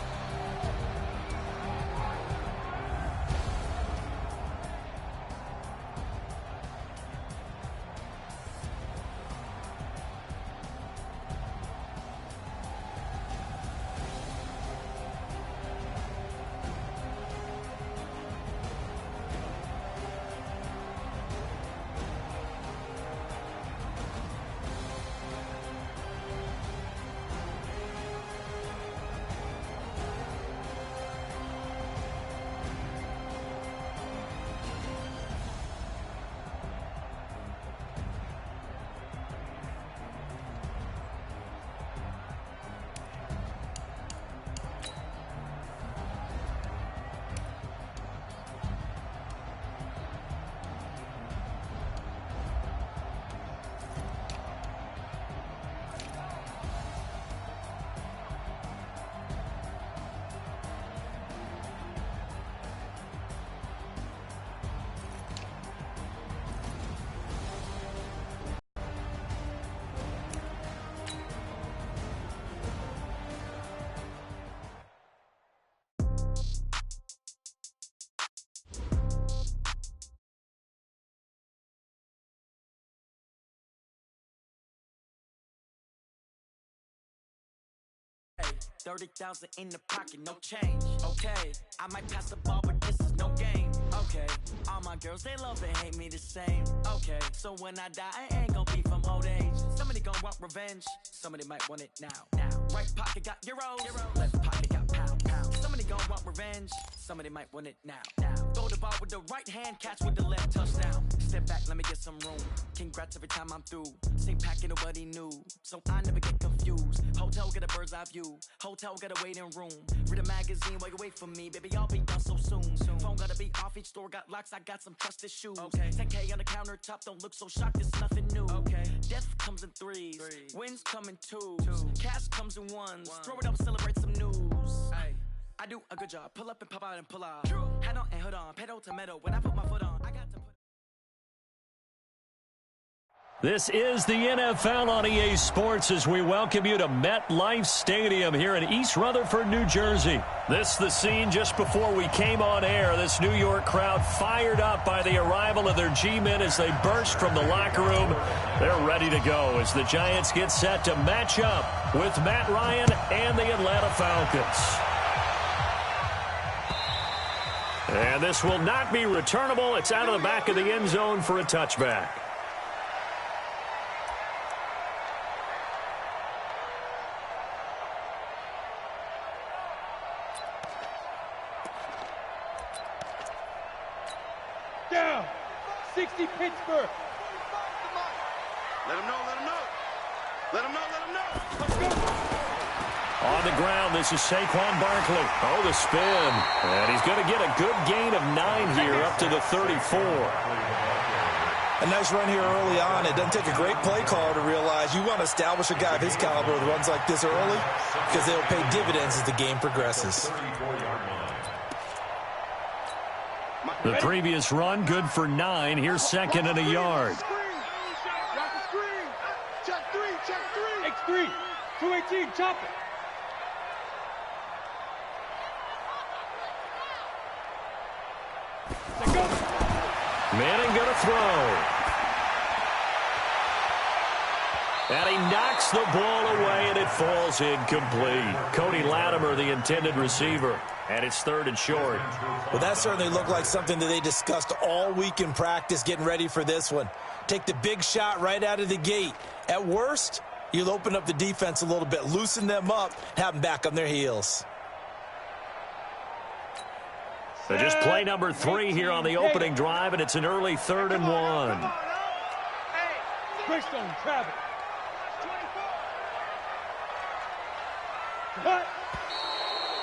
30,000 in the pocket, no change. Okay, I might pass the ball, but this is no game. Okay, all my girls, they love and hate me the same. Okay, so when I die, I ain't gonna be from old age. Somebody gon' want revenge, somebody might want it now. Right pocket got euros, left pocket got pound. Somebody gon' want revenge, somebody might want it now. Throw the ball with the right hand, catch with the left, touchdown. Step back, let me get some room. Congrats every time I'm through. Same packing, nobody new, so I never get confused. Hotel get a bird's eye view, hotel got a waiting room. Read a magazine while you wait for me, baby, I'll be done so soon. Phone gotta be off, each store got locks, I got some trusted shoes. 10K on the countertop, don't look so shocked, it's nothing new. Death comes in threes, wins come in twos, cash comes in ones. Throw it up, celebrate some news. I do a good job, pull up and pop out and pull out. Head on and hood on, pedal to metal. When I put my foot on, I got to put. This is the NFL on EA Sports as we welcome you to MetLife Stadium here in East Rutherford, New Jersey. This is the scene just before we came on air. This New York crowd fired up by the arrival of their G-men as they burst from the locker room. They're ready to go as the Giants get set to match up with Matt Ryan and the Atlanta Falcons. And this will not be returnable. It's out of the back of the end zone for a touchback. Down. 60 Pittsburgh. Let him know, let him know. Let him know, let him know. Let's go. On the ground, this is Saquon Barkley. Oh, the spin. And he's going to get a good gain of 9 here up to the 34. A nice run here early on. It doesn't take a great play caller to realize you want to establish a guy of his caliber with runs like this early because they'll pay dividends as the game progresses. The previous run, good for 9. Here's second and a yard. Check three. X3. 218, chop it. Let's go. Manning going to throw. And he knocks the ball away, and it falls incomplete. Cody Latimer, the intended receiver. And it's third and short. Well, that certainly looked like something that they discussed all week in practice getting ready for this one. Take the big shot right out of the gate. At worst, you'll open up the defense a little bit, loosen them up, have them back on their heels. So just play number 3 here on the opening drive, and it's an early 3rd and 1. Christian Travis.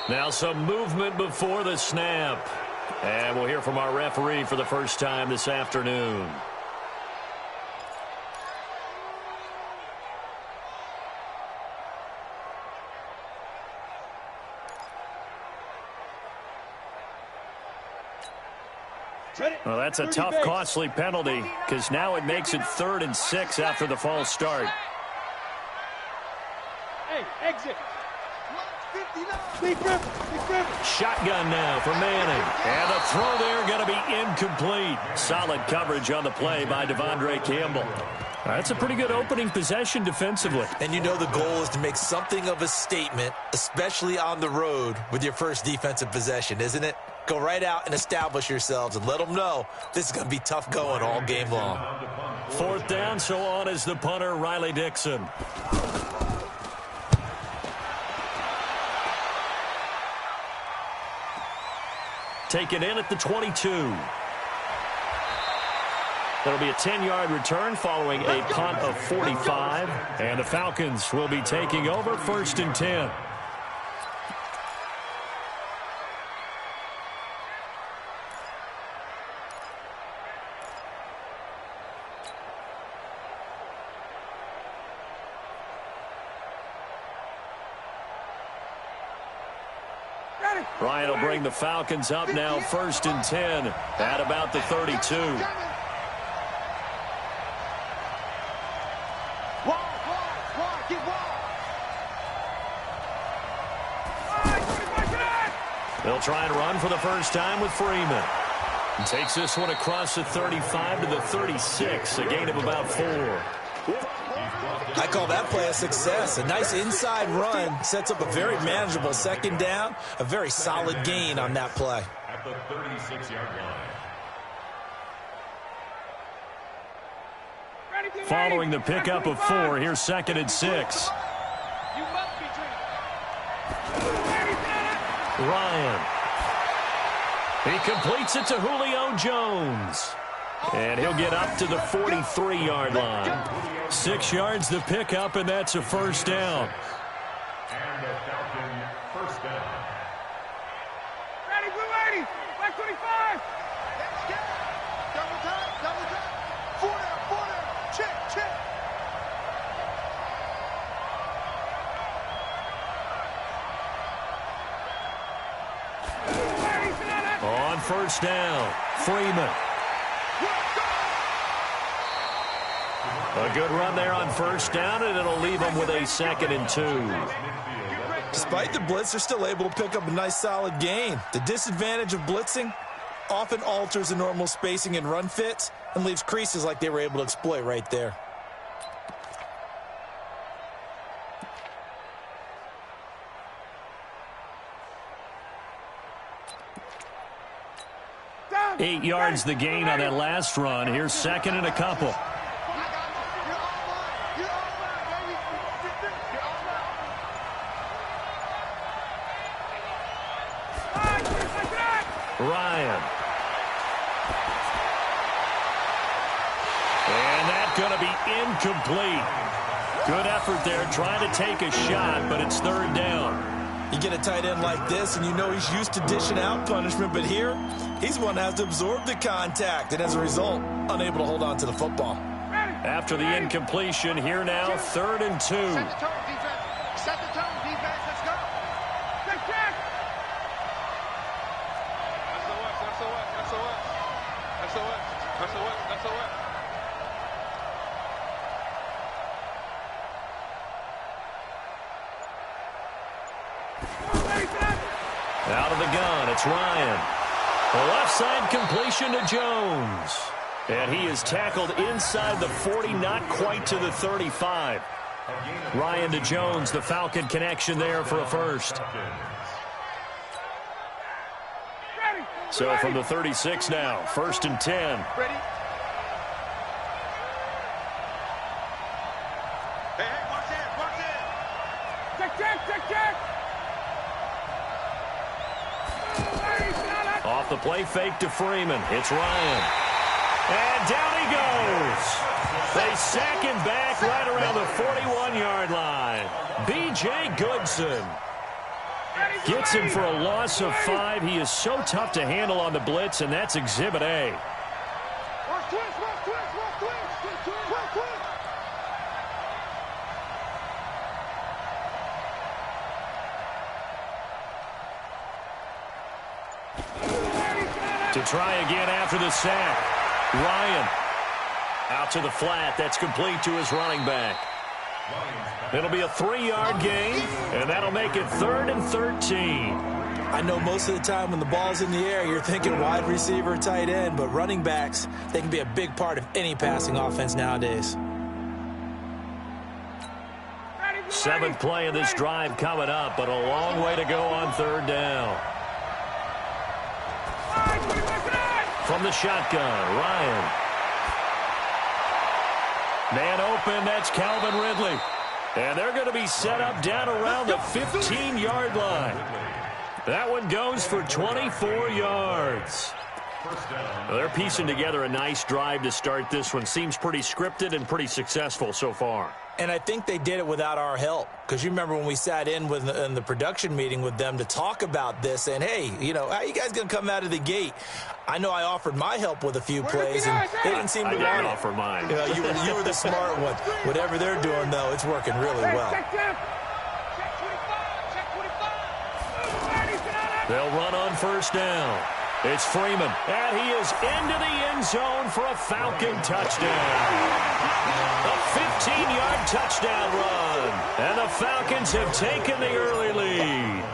Now some movement before the snap. And we'll hear from our referee for the first time this afternoon. Well, that's a tough, costly penalty because now it makes it 3rd and 6 after the false start. Hey, exit. Shotgun now for Manning. And the throw there going to be incomplete. Solid coverage on the play by Devondre Campbell. That's a pretty good opening possession defensively. And you know the goal is to make something of a statement, especially on the road with your first defensive possession, isn't it? Go right out and establish yourselves and let them know this is going to be tough going all game long. 4th down, so on is the punter, Riley Dixon. Taken in at the 22. That'll be a 10-yard return following a punt of 45. And the Falcons will be taking over 1st and 10. Ryan will bring the Falcons up now 1st and 10 at about the 32. They'll try and run for the first time with Freeman. And takes this one across the 35 to the 36, a gain of about 4. I call that play a success. A nice inside run sets up a very manageable second down, a very solid gain on that play. At the 36-yard line. Following the pickup of 4, here's 2nd and 6. Ryan. He completes it to Julio Jones. And he'll get up to the 43-yard line. 6 yards the pickup, and that's a first down. And a Falcon first down. Ready, blue lady. Black 25. Double time, double time. 4 down. Check. On first down, Freeman. A good run there on first down, and it'll leave them with a 2nd and 2. Despite the blitz, they're still able to pick up a nice solid gain. The disadvantage of blitzing often alters the normal spacing and run fits and leaves creases like they were able to exploit right there. Down. 8 yards the gain on that last run. Here's 2nd and a couple. Ryan. And that's going to be incomplete. Good effort there trying to take a shot, but it's 3rd down. You get a tight end like this, and you know he's used to dishing out punishment, but here, he's one that has to absorb the contact, and as a result, unable to hold on to the football. After the incompletion, here now, 3rd and 2. Set the tone, defense. Set the tone, defense. Let's go. Check. Out of the gun, it's Ryan. The left side completion to Jones. And he is tackled inside the 40, not quite to the 35. Ryan to Jones, the Falcon connection there for a first. So from the 36 now, 1st and 10. Ready? Hey, watch in. Check. Off the play fake to Freeman. It's Ryan. And down he goes. They sack him back right around the 41-yard line. B.J. Goodson gets him for a loss of 5. He is so tough to handle on the blitz, and that's Exhibit A. To try again after the sack. Ryan out to the flat. That's complete to his running back. It'll be a 3-yard gain, and that'll make it 3rd and 13. I know most of the time when the ball's in the air, you're thinking wide receiver, tight end, but running backs, they can be a big part of any passing offense nowadays. 7th play of this drive coming up, but a long way to go on 3rd down. From the shotgun, Ryan. Man open, that's Calvin Ridley. And they're going to be set up down around the 15-yard line. That one goes for 24 yards. They're piecing together a nice drive to start this one. Seems pretty scripted and pretty successful so far. And I think they did it without our help. Because you remember when we sat in the production meeting with them to talk about this, and hey, you know, how you guys going to come out of the gate? I know I offered my help with a few plays, and they didn't seem to want it. I didn't offer mine. You know, you were the smart one. Whatever they're doing, though, it's working really well. They'll run on first down. It's Freeman, and he is into the end zone for a Falcon touchdown. A 15-yard touchdown run, and the Falcons have taken the early lead.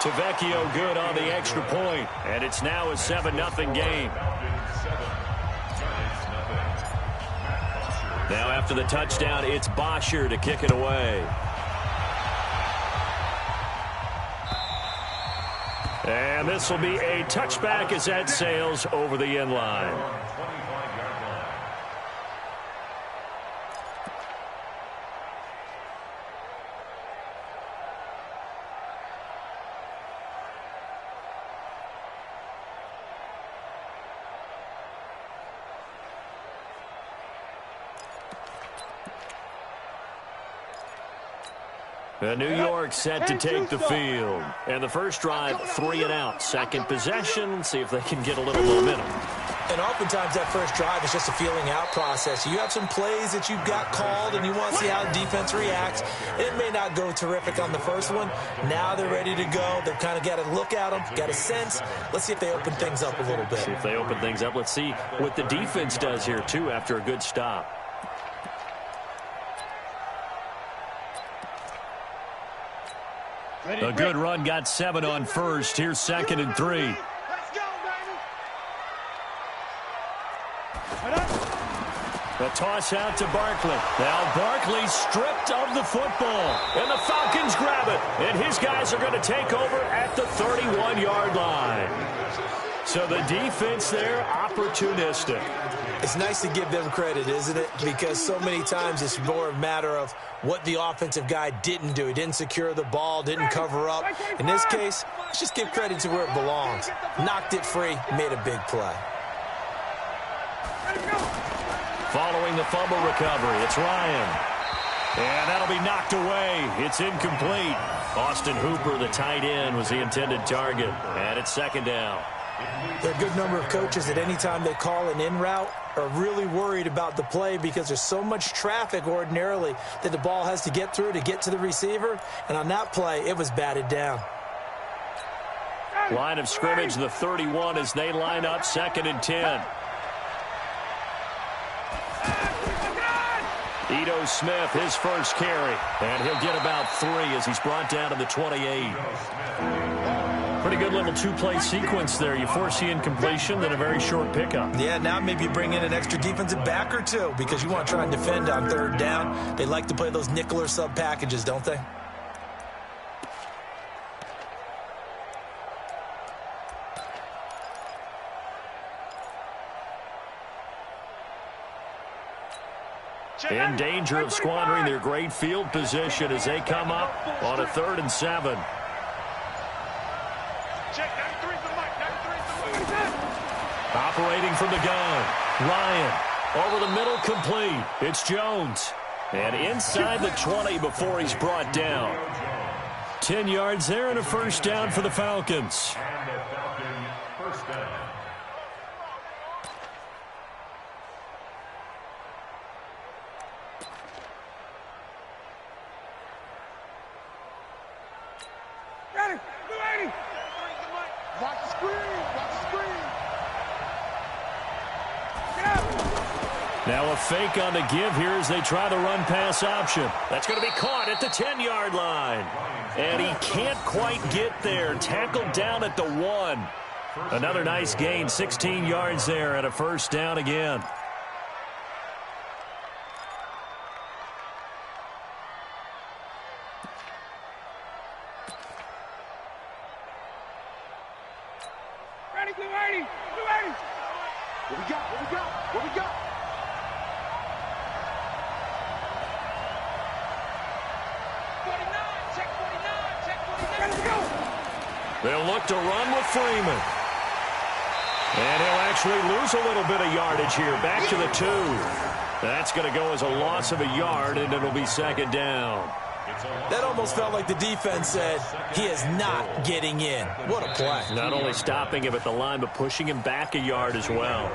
Tavecchio good on the extra point, and it's now a 7-0 game. Now after the touchdown, it's Bosher to kick it away. And this will be a touchback as that sails over the end line. New York set to take the field. And the first drive, 3 and out. Second possession, see if they can get a little momentum. And oftentimes that first drive is just a feeling out process. You have some plays that you've got called and you want to see how the defense reacts. It may not go terrific on the first one. Now they're ready to go. They've kind of got to look at them, got a sense. Let's see if they open things up a little bit. See if they open things up. Let's see what the defense does here, too, after a good stop. A good run, got 7 on first. Here's 2nd and 3. Let's go, baby. The toss out to Barkley. Now Barkley stripped of the football. And the Falcons grab it. And his guys are going to take over at the 31-yard line. So the defense there, opportunistic. It's nice to give them credit, isn't it? Because so many times it's more a matter of what the offensive guy didn't do. He didn't secure the ball, didn't cover up. In this case, let's just give credit to where it belongs. Knocked it free, made a big play. Following the fumble recovery, it's Ryan. And that'll be knocked away. It's incomplete. Austin Hooper, the tight end, was the intended target. And it's 2nd down. There are a good number of coaches at any time they call an in route are really worried about the play because there's so much traffic ordinarily that the ball has to get through to get to the receiver. And on that play, it was batted down. Line of scrimmage, the 31 as they line up 2nd and 10. Ito Smith, his first carry. And he'll get about 3 as he's brought down to the 28. Pretty good little 2-play sequence there. You force the incompletion, then a very short pickup. Yeah, now maybe bring in an extra defensive back or 2 because you want to try and defend on 3rd down. They like to play those nickel or sub packages, don't they? In danger of squandering their great field position as they come up on a 3rd and 7. Operating from the gun, Ryan over the middle, complete. It's Jones. And inside the 20 before he's brought down. 10 yards there and a first down for the Falcons. And the Falcons first down. Ready, 280. Watch the screen. Watch the screen. Now a fake on the give here as they try the run-pass option. That's going to be caught at the 10-yard line. And he can't quite get there. Tackled down at the 1. Another nice gain, 16 yards there and a first down again. Ready, 280. 280. What we got? What we got? What we got? They'll look to run with Freeman. And he'll actually lose a little bit of yardage here. Back to the 2. That's going to go as a loss of a yard, and it'll be 2nd down. That almost felt like the defense said, he is not getting in. What a play. Not only stopping him at the line, but pushing him back a yard as well.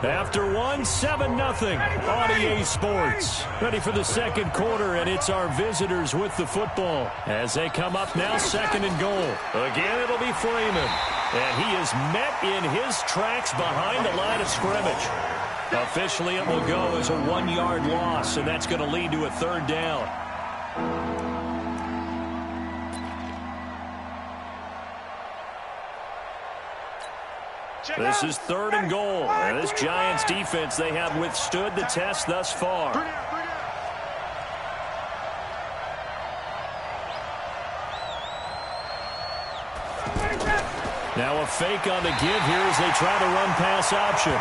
After 1, 7-0 on EA Sports. Ready for the second quarter, and it's our visitors with the football. As they come up now, 2nd and goal. Again, it'll be Freeman. And he is met in his tracks behind the line of scrimmage. Officially, it will go as a 1-yard loss, and that's going to lead to a 3rd down. This is 3rd and goal. And this Giants defense, they have withstood the test thus far. Now a fake on the give here as they try to run pass option.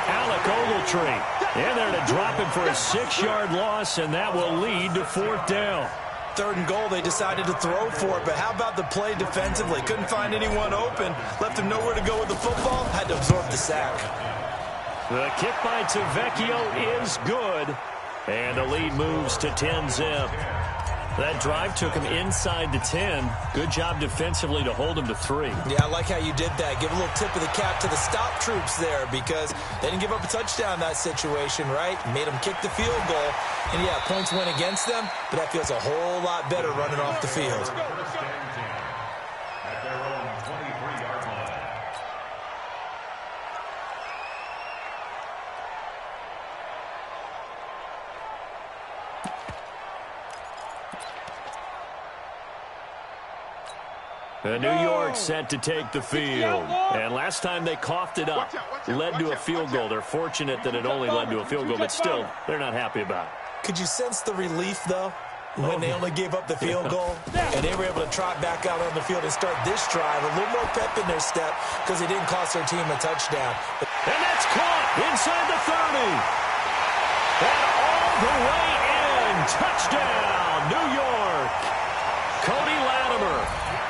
Alec Ogletree in there to drop him for a 6-yard loss, and that will lead to 4th down. 3rd and goal, they decided to throw for it, but how about the play defensively? Couldn't find anyone open, left him nowhere to go with the football, had to absorb the sack. The kick by Tavecchio is good, and the lead moves to 10-zip. That drive took him inside the 10. Good job defensively to hold him to 3. Yeah, I like how you did that. Give a little tip of the cap to the stop troops there because they didn't give up a touchdown in that situation, right? Made them kick the field goal. And, yeah, points went against them, but that feels a whole lot better running off the field. At their own 23-yard line. New York set to take the field. And last time they coughed it up, led to a field goal. They're fortunate that it only led to a field goal, but still, they're not happy about it. Could you sense the relief, though, when they only gave up the field goal? And they were able to trot back out on the field and start this drive. A little more pep in their step because it didn't cost their team a touchdown. And that's caught inside the 30. And all the way in. Touchdown, New York. Cody Latimer,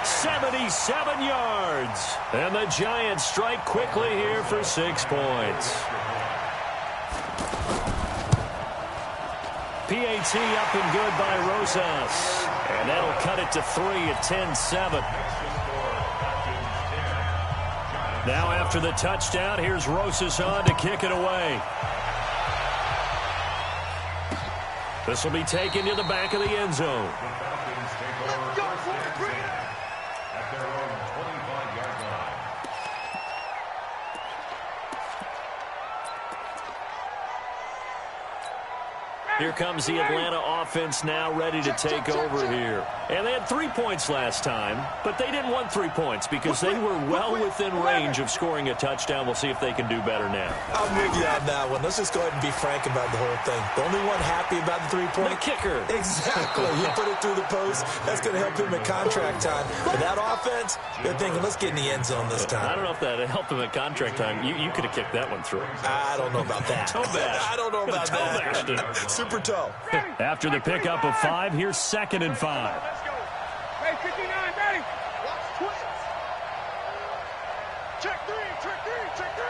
77 yards. And the Giants strike quickly here for 6 points. PAT up and good by Rosas. And that'll cut it to 3 at 10-7. Now after the touchdown, here's Rosas on to kick it away. This will be taken to the back of the end zone. Here comes the Atlanta offense now ready to take over here. And they had 3 points last time, but they didn't want 3 points because they were well within range of scoring a touchdown. We'll see if they can do better now. I'm with you on that one. Let's just go ahead and be frank about the whole thing. The only one happy about the 3-point? The kicker. Exactly. You put it through the post. That's going to help him at contract time. But that offense, they're thinking, let's get in the end zone this time. I don't know if that helped him at contract time. You could have kicked that one through. I don't know about that. Toe bash. I don't know about that. Super toe. After the pickup of 5, here's 2nd and 5. Let's go. Hey, 59, ready? Watch twins. Check 3, check 3, check 3.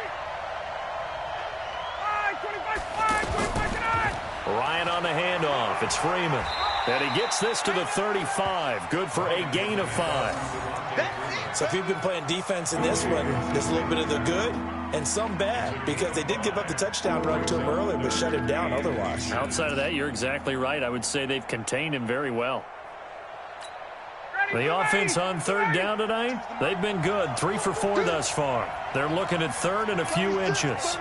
25, 25, Ryan on the handoff. It's Freeman. And he gets this to the 35. Good for a gain of 5. So if you've been playing defense in this one, there's a little bit of the good and some bad because they did give up the touchdown run to him earlier but shut him down otherwise. Outside of that, you're exactly right. I would say they've contained him very well. The offense on 3rd down tonight, they've been good. 3 for 4 thus far. They're looking at 3rd and a few inches.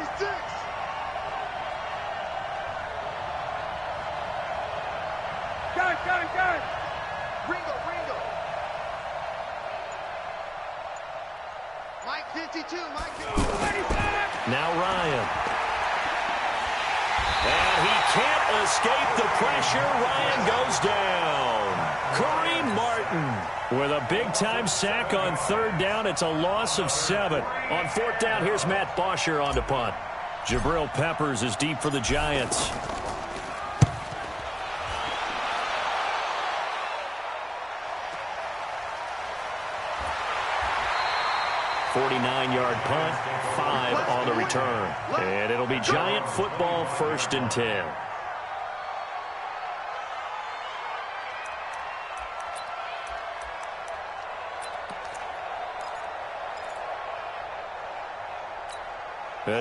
Gun. Ringo. Mike 52, Mike 52. Now Ryan. And he can't escape the pressure. Ryan goes down. Kareem Martin with a big-time sack on 3rd down. It's a loss of 7. On 4th down, here's Matt Bosher on to punt. Jabril Peppers is deep for the Giants. 49-yard punt, 5 on the return. And it'll be Giant football 1st and 10.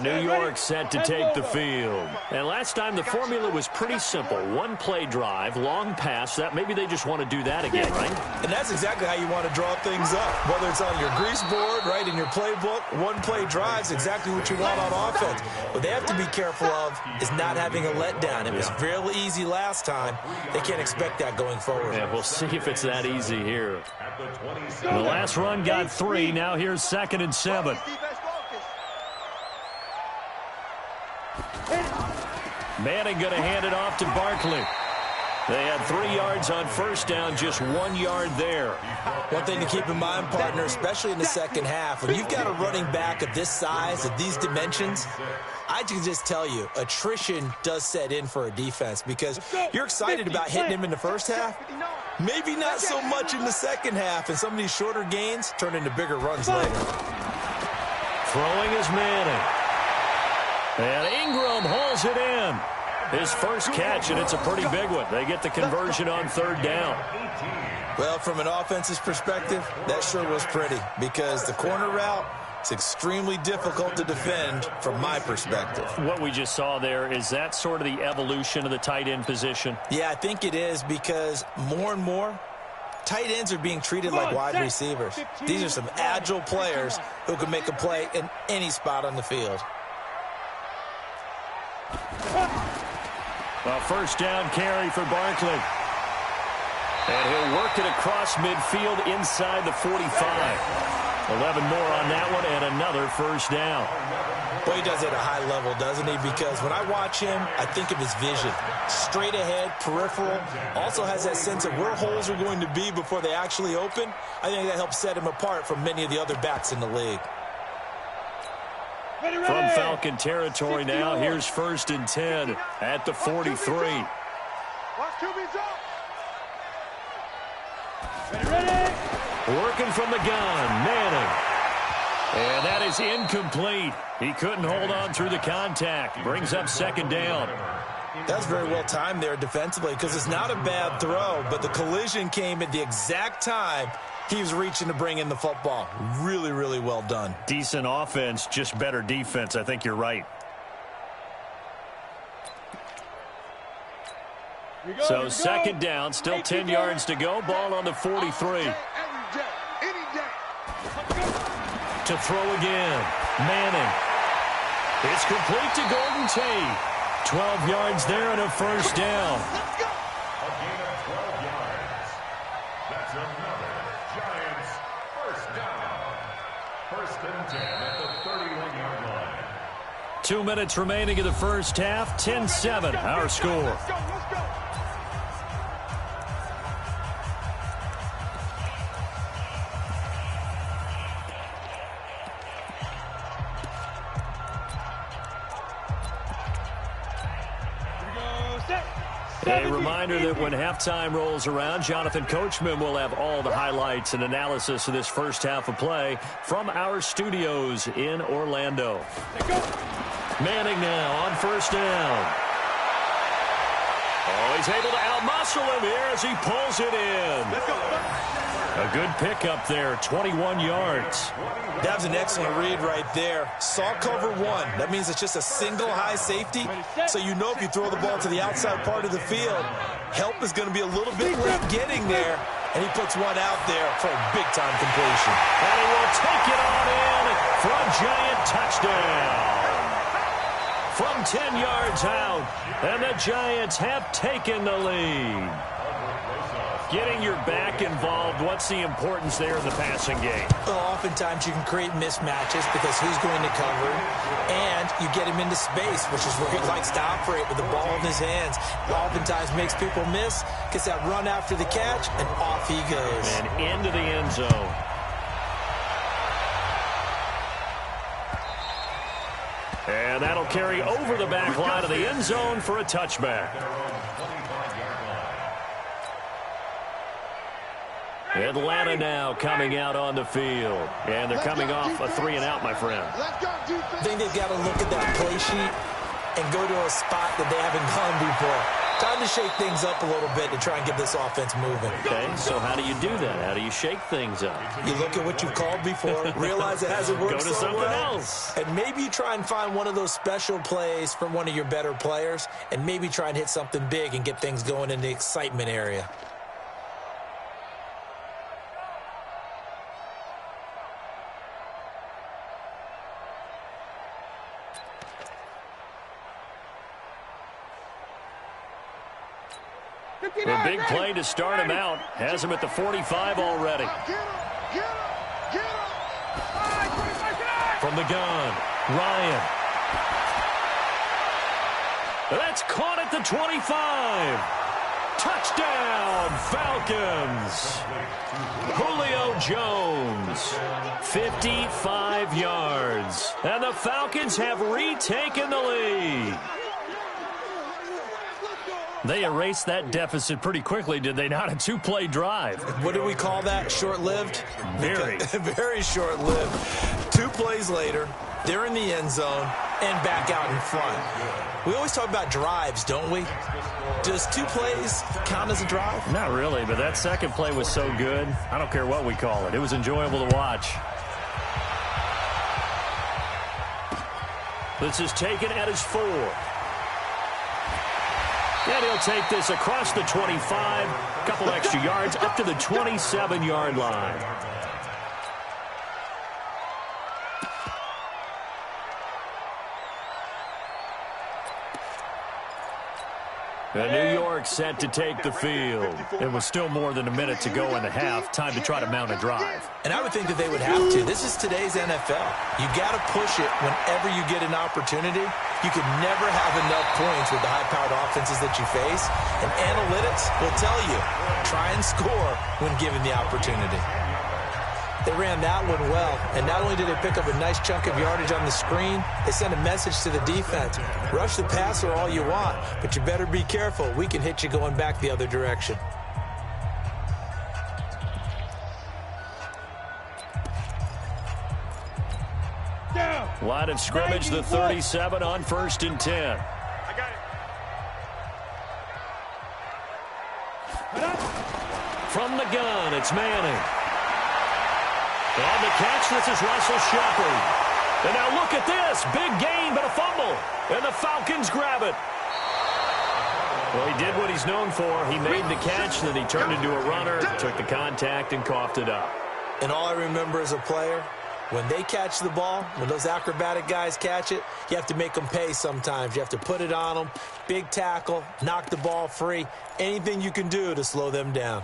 New York set to take the field. And last time the formula was pretty simple. 1-play drive, long pass. That maybe they just want to do that again, right? And that's exactly how you want to draw things up. Whether it's on your grease board, right, in your playbook, 1-play drive is exactly what you want on offense. What they have to be careful of is not having a letdown. It was fairly easy last time. They can't expect that going forward. Yeah, we'll see if it's that easy here. The last run got 3. Now here's 2nd and 7. Manning going to hand it off to Barkley. They had 3 yards on first down, just 1 yard there. One thing to keep in mind, partner, especially in the second half, when you've got a running back of this size, of these dimensions, I can just tell you, attrition does set in for a defense because you're excited about hitting him in the first half. Maybe not so much in the second half, and some of these shorter gains turn into bigger runs later. Throwing is Manning. And Ingram hauls it in. His first catch, and it's a pretty big one. They get the conversion on third down. Well, from an offense's perspective, that sure was pretty because the corner route is extremely difficult to defend from my perspective. What we just saw there, is that sort of the evolution of the tight end position? Yeah, I think it is because more and more, tight ends are being treated like wide receivers. These are some agile players who can make a play in any spot on the field. A first down carry for Barkley. And he'll work it across midfield inside the 45. 11 more on that one and another first down. Boy, he does it at a high level, doesn't he? Because when I watch him, I think of his vision. Straight ahead, peripheral. Also has that sense of where holes are going to be before they actually open. I think that helps set him apart from many of the other backs in the league. From Falcon territory now, here's 1st and 10 at the 43. Working from the gun, Manning. And that is incomplete. He couldn't hold on through the contact. Brings up 2nd down. That's very well timed there defensively because it's not a bad throw, but the collision came at the exact time he was reaching to bring in the football. Really, really well done. Decent offense, just better defense. I think you're right. So 2nd down, still 10 yards to go. Ball on the 43. To throw again. Manning. It's complete to Golden Tate. 12 yards there and a first down. A gain of 12 yards. That's another Giants first down. 1st and 10 at the 31-yard line. 2 minutes remaining in the first half. 10-7, our score. Let's go. A reminder that when halftime rolls around, Jonathan Coachman will have all the highlights and analysis of this first half of play from our studios in Orlando. Manning now on 1st down. Oh, he's able to outmuscle him here as he pulls it in. A good pickup there, 21 yards. That was an excellent read right there. Saw cover 1. That means it's just a single high safety. So you know if you throw the ball to the outside part of the field, help is going to be a little bit late getting there. And he puts one out there for a big-time completion. And he will take it on in for a Giant touchdown. From 10 yards out, and the Giants have taken the lead. Getting your back involved, what's the importance there in the passing game? Well, oftentimes you can create mismatches because who's going to cover, and you get him into space, which is where he likes to operate with the ball in his hands. Oftentimes makes people miss, gets that run after the catch, and off he goes. And into the end zone. And that'll carry over the back line of the end zone for a touchback. Atlanta now coming out on the field. And they're coming off a 3-and-out, my friend. I think they've got to look at that play sheet and go to a spot that they haven't gone before. Time to shake things up a little bit to try and get this offense moving. Okay, so how do you do that? How do you shake things up? You look at what you've called before, realize it hasn't worked Go to so something well, else. and maybe you try and find one of those special plays from one of your better players, and maybe try and hit something big and get things going in the excitement area. A big play to start him out. Has him at the 45 already. From the gun, Ryan. That's caught at the 25. Touchdown, Falcons. Julio Jones, 55 yards. And the Falcons have retaken the lead. They erased that deficit pretty quickly, did they not? A two-play drive. What do we call that? Short-lived? Very. Very short-lived. 2 plays later, they're in the end zone and back out in front. We always talk about drives, don't we? Does 2 plays count as a drive? Not really, but that second play was so good. I don't care what we call it. It was enjoyable to watch. This is taken at his 4. And he'll take this across the 25. A couple extra yards up to the 27-yard line. And New York set to take the field. It was still more than a minute to go in the half. Time to try to mount a drive. And I would think that they would have to. This is today's NFL. You got to push it whenever you get an opportunity. You could never have enough points with the high-powered offenses that you face. And analytics will tell you, try and score when given the opportunity. They ran that one well, and not only did they pick up a nice chunk of yardage on the screen, they sent a message to the defense. Rush the passer all you want, but you better be careful. We can hit you going back the other direction. Line of scrimmage, the 37 on 1st and 10. I got it. From the gun, it's Manning. And the catch, this is Russell Shepard. And now look at this. Big gain, but a fumble. And the Falcons grab it. Well, he did what he's known for. He made the catch, then he turned into a runner, took the contact, and coughed it up. And all I remember as a player, when they catch the ball, when those acrobatic guys catch it, you have to make them pay sometimes. You have to put it on them, big tackle, knock the ball free, anything you can do to slow them down.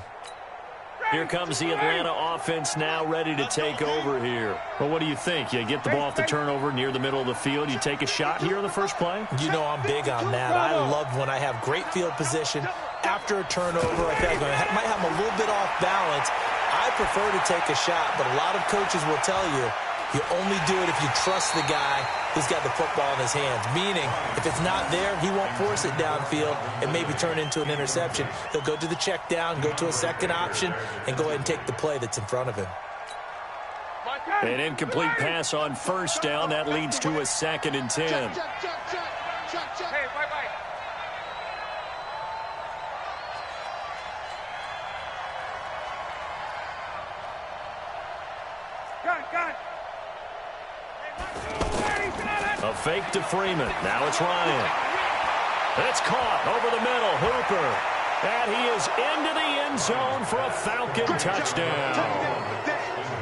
Here comes the Atlanta offense now ready to take over here. Well, what do you think? You get the ball off the turnover near the middle of the field. You take a shot here on the first play? You know I'm big on that. I love when I have great field position. After a turnover, I think I might have a little bit off balance. I prefer to take a shot, but a lot of coaches will tell you, you only do it if you trust the guy who's got the football in his hands. Meaning, if it's not there, he won't force it downfield and maybe turn into an interception. He'll go to the check down, go to a second option, and go ahead and take the play that's in front of him. An incomplete pass on first down. That leads to a 2nd and 10. Hey, bye-bye. Got it. A fake to Freeman. Now it's Ryan. It's caught over the middle. Hooper. And he is into the end zone for a Falcon touchdown.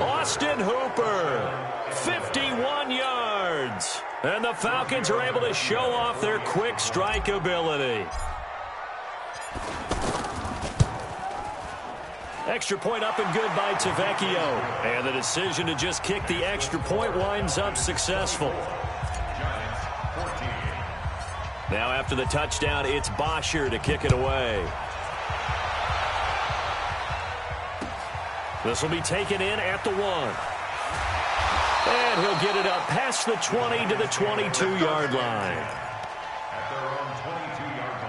Austin Hooper, 51 yards. And the Falcons are able to show off their quick strike ability. Extra point up and good by Tavecchio. And the decision to just kick the extra point winds up successful. Now after the touchdown, it's Bosher to kick it away. This will be taken in at the 1. And he'll get it up past the 20 to the 22-yard line. At their own 22-yard line.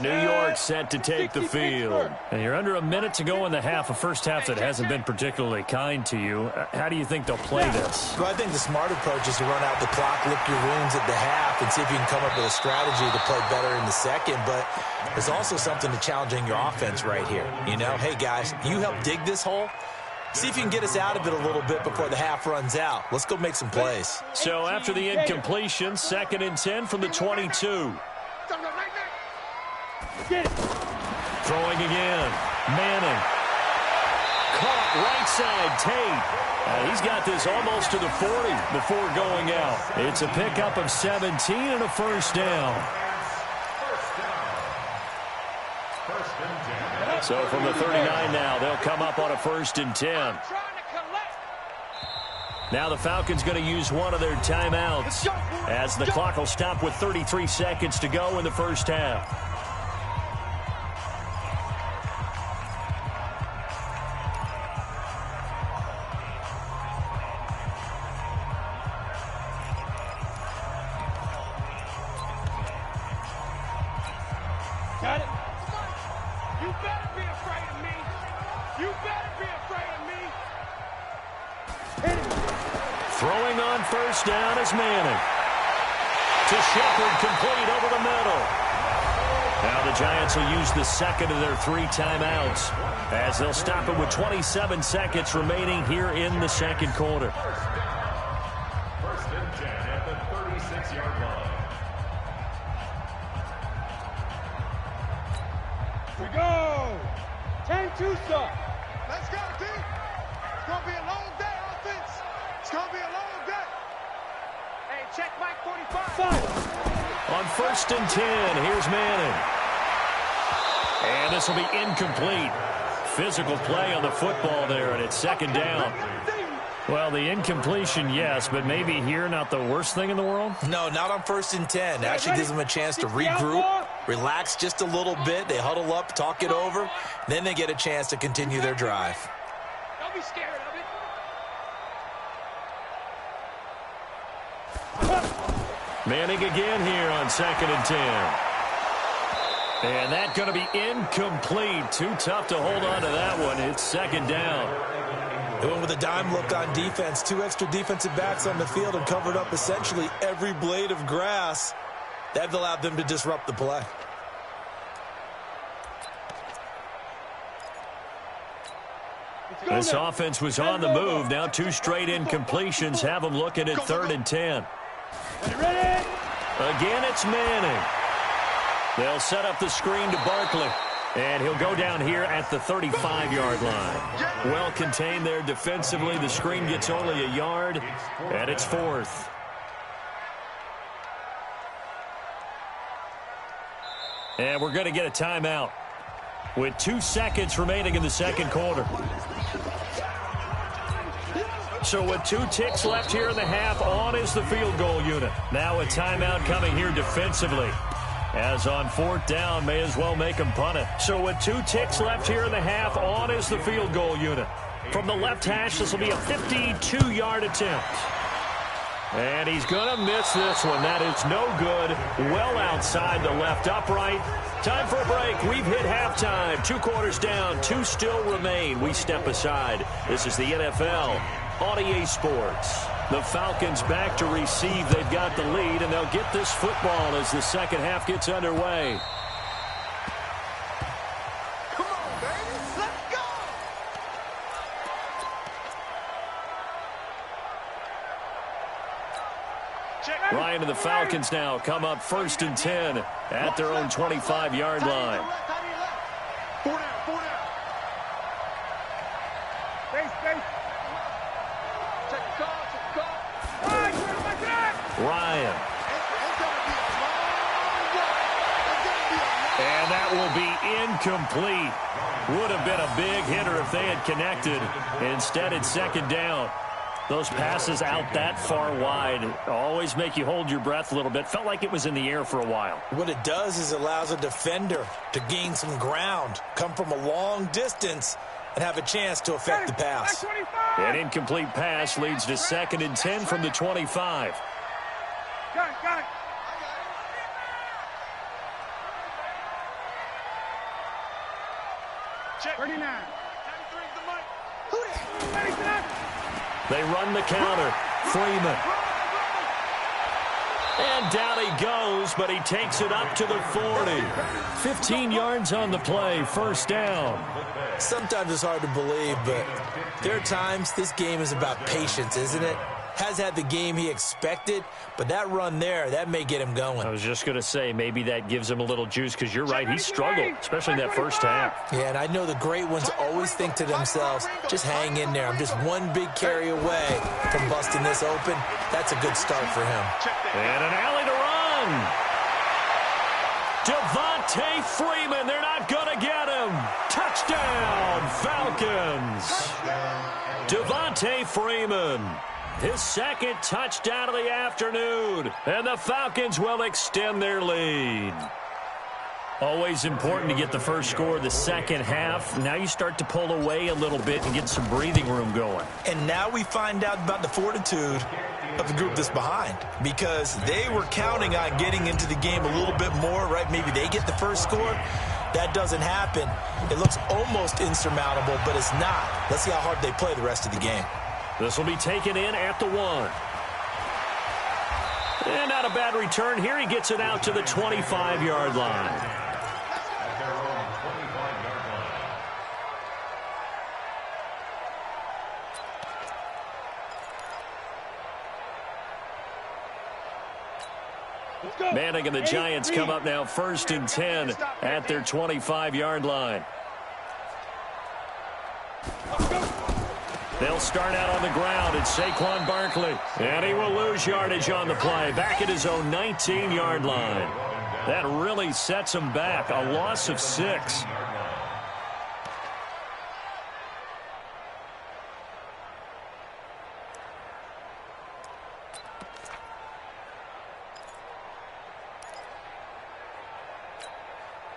New York set to take the field. And you're under a minute to go in the half, a first half that hasn't been particularly kind to you. How do you think they'll play this? Well, I think the smart approach is to run out the clock, lick your wounds at the half, and see if you can come up with a strategy to play better in the second. But there's also something to challenging your offense right here. You know, hey, guys, you help dig this hole. See if you can get us out of it a little bit before the half runs out. Let's go make some plays. So after the incompletion, 2nd and 10 from the 22. Throwing again. Manning. Caught right side. Tate. He's got this almost to the 40 before going out. It's a pickup of 17 and a first down. So from the 39 now, they'll come up on a 1st and 10. Now the Falcons going to use one of their timeouts as the clock will stop with 33 seconds to go in the first half. Got it. You better be afraid of me. You better be afraid of me. Hit it. Throwing on 1st down is Manning. To Shepard, complete over the middle. Now the Giants will use the second of their 3 timeouts as they'll stop it with 27 seconds remaining here in the second quarter. 1st and 10 at the 36-yard line. We go. 10-2, sir. Let's go, D. It's going to be a long day, offense. It's going to be a long day. Hey, check Mike 45. On 1st and 10, here's Manning. And this will be incomplete. Physical play on the football there, and it's 2nd down. Well, the incompletion, yes, but maybe here not the worst thing in the world? No, not on 1st and 10. It actually gives them a chance to regroup, relax just a little bit. They huddle up, talk it over. Then they get a chance to continue their drive. Don't be scared of it. Manning again here on 2nd and 10. And that's going to be incomplete. Too tough to hold on to that one. It's 2nd down. They went with a dime look on defense. 2 extra defensive backs on the field and covered up essentially every blade of grass. That allowed them to disrupt the play. This offense was on the move. Now 2 straight incompletions have them looking at 3rd and 10. Ready? Again, it's Manning. They'll set up the screen to Barkley. And he'll go down here at the 35-yard line. Well contained there defensively. The screen gets only a yard, and it's 4th. And we're going to get a timeout with 2 seconds remaining in the second quarter. So with 2 ticks left here in the half, on is the field goal unit. Now a timeout coming here defensively. As on 4th down, may as well make him punt it. So with 2 ticks left here in the half, on is the field goal unit. From the left hash, this will be a 52-yard attempt. And he's going to miss this one. That is no good. Well outside the left upright. Time for a break. We've hit halftime. 2 quarters down. 2 still remain. We step aside. This is the NFL on EA Sports. The Falcons back to receive. They've got the lead, and they'll get this football as the second half gets underway. Come on, baby. Let's go. Ryan and the Falcons now come up 1st and 10 at their own 25-yard line. 4 down, 4 down. Space. Check the call, check the call. Ryan. It's going to be a long walk. It's going to be a long And that will be incomplete. Would have been a big hitter if they had connected. Instead, it's 2nd down. Those passes out that far wide always make you hold your breath a little bit. Felt like it was in the air for a while. What it does is allows a defender to gain some ground, come from a long distance, and have a chance to affect the pass. An incomplete pass leads to 2nd and 10 from the 25. Got it. Check. 39. 93's the mic. Who that? They run the counter. Freeman. And down he goes, but he takes it up to the 40. 15 yards on the play, 1st down. Sometimes it's hard to believe, but there are times this game is about patience, isn't it? Has had the game he expected, but that run there, that may get him going. I was just going to say, maybe that gives him a little juice, because you're right, he struggled, especially in that first half. Yeah, and I know the great ones always think to themselves, just hang in there. I'm just one big carry away from busting this open. That's a good start for him. And an alley to run. Devontae Freeman, they're not going to get him. Touchdown, Falcons. Devontae Freeman, his second touchdown of the afternoon, and the Falcons will extend their lead. Always important to get the first score of the second half. Now you start to pull away a little bit and get some breathing room going. And now we find out about the fortitude of the group that's behind, because they were counting on getting into the game a little bit more, right? Maybe they get the first score. That doesn't happen. It looks almost insurmountable, but it's not. Let's see how hard they play the rest of the game. This will be taken in at the 1. And not a bad return here. He gets it out to the 25-yard line. Manning and the Giants come up now 1st and 10 at their 25-yard line. They'll start out on the ground. It's Saquon Barkley. And he will lose yardage on the play. Back at his own 19-yard line. That really sets him back. A loss of 6.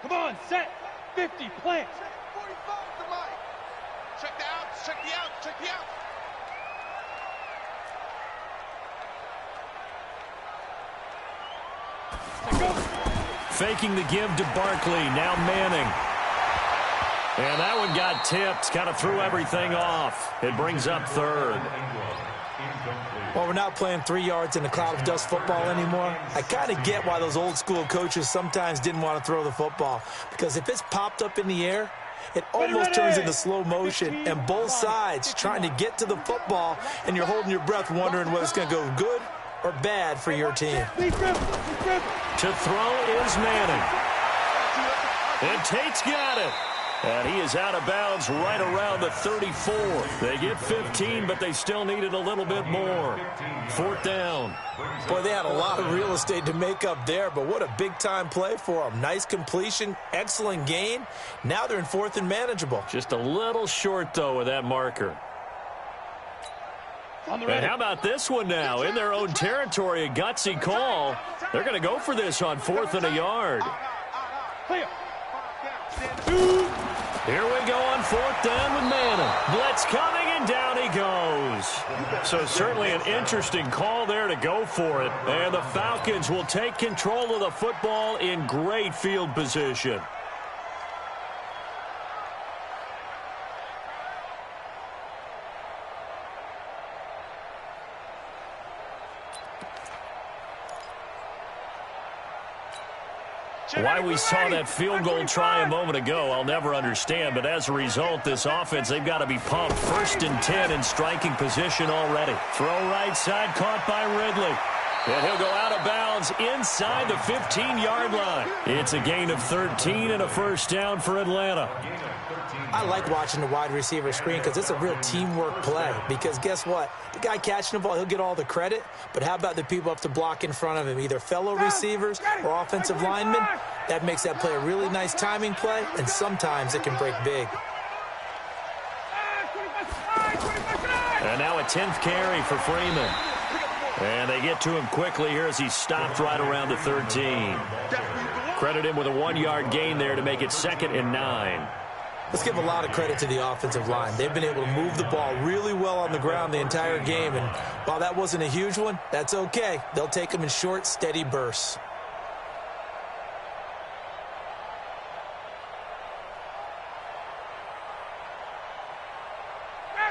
Come on, set. 50, plant. 45 to Mike. Check the outs, check the outs, check the outs. Faking the give to Barkley. Now Manning. And that one got tipped. Kind of threw everything off. It brings up 3rd. Well, we're not playing 3 yards in a cloud of dust football anymore. I kind of get why those old school coaches sometimes didn't want to throw the football, because if it's popped up in the air, it almost turns into slow motion, and both sides trying to get to the football, and you're holding your breath wondering whether it's going to go good or bad for your team. To throw is Manning. And Tate's got it. And he is out of bounds right around the 34. They get 15, but they still needed a little bit more. 4th down. Boy, they had a lot of real estate to make up there, but what a big-time play for them. Nice completion, excellent gain. Now they're in 4th and manageable. Just a little short, though, with that marker. And how about this one now? In their own territory, a gutsy call. They're going to go for this on 4th and a yard. Here we go on 4th down with Manning. Blitz coming, and down he goes. So certainly an interesting call there to go for it. And the Falcons will take control of the football in great field position. Why we saw that field goal try a moment ago, I'll never understand. But as a result, this offense, they've got to be pumped. 1st and 10 in striking position already. Throw right side, caught by Ridley. And he'll go out of bounds inside the 15-yard line. It's a gain of 13 and a 1st down for Atlanta. I like watching the wide receiver screen because it's a real teamwork play. Because guess what? The guy catching the ball, he'll get all the credit. But how about the people up to block in front of him, either fellow receivers or offensive linemen? That makes that play a really nice timing play, and sometimes it can break big. And now a 10th carry for Freeman. And they get to him quickly here as he's stopped right around the 13. Credit him with a 1-yard gain there to make it 2nd and 9. Let's give a lot of credit to the offensive line. They've been able to move the ball really well on the ground the entire game. And while that wasn't a huge one, that's okay. They'll take them in short, steady bursts.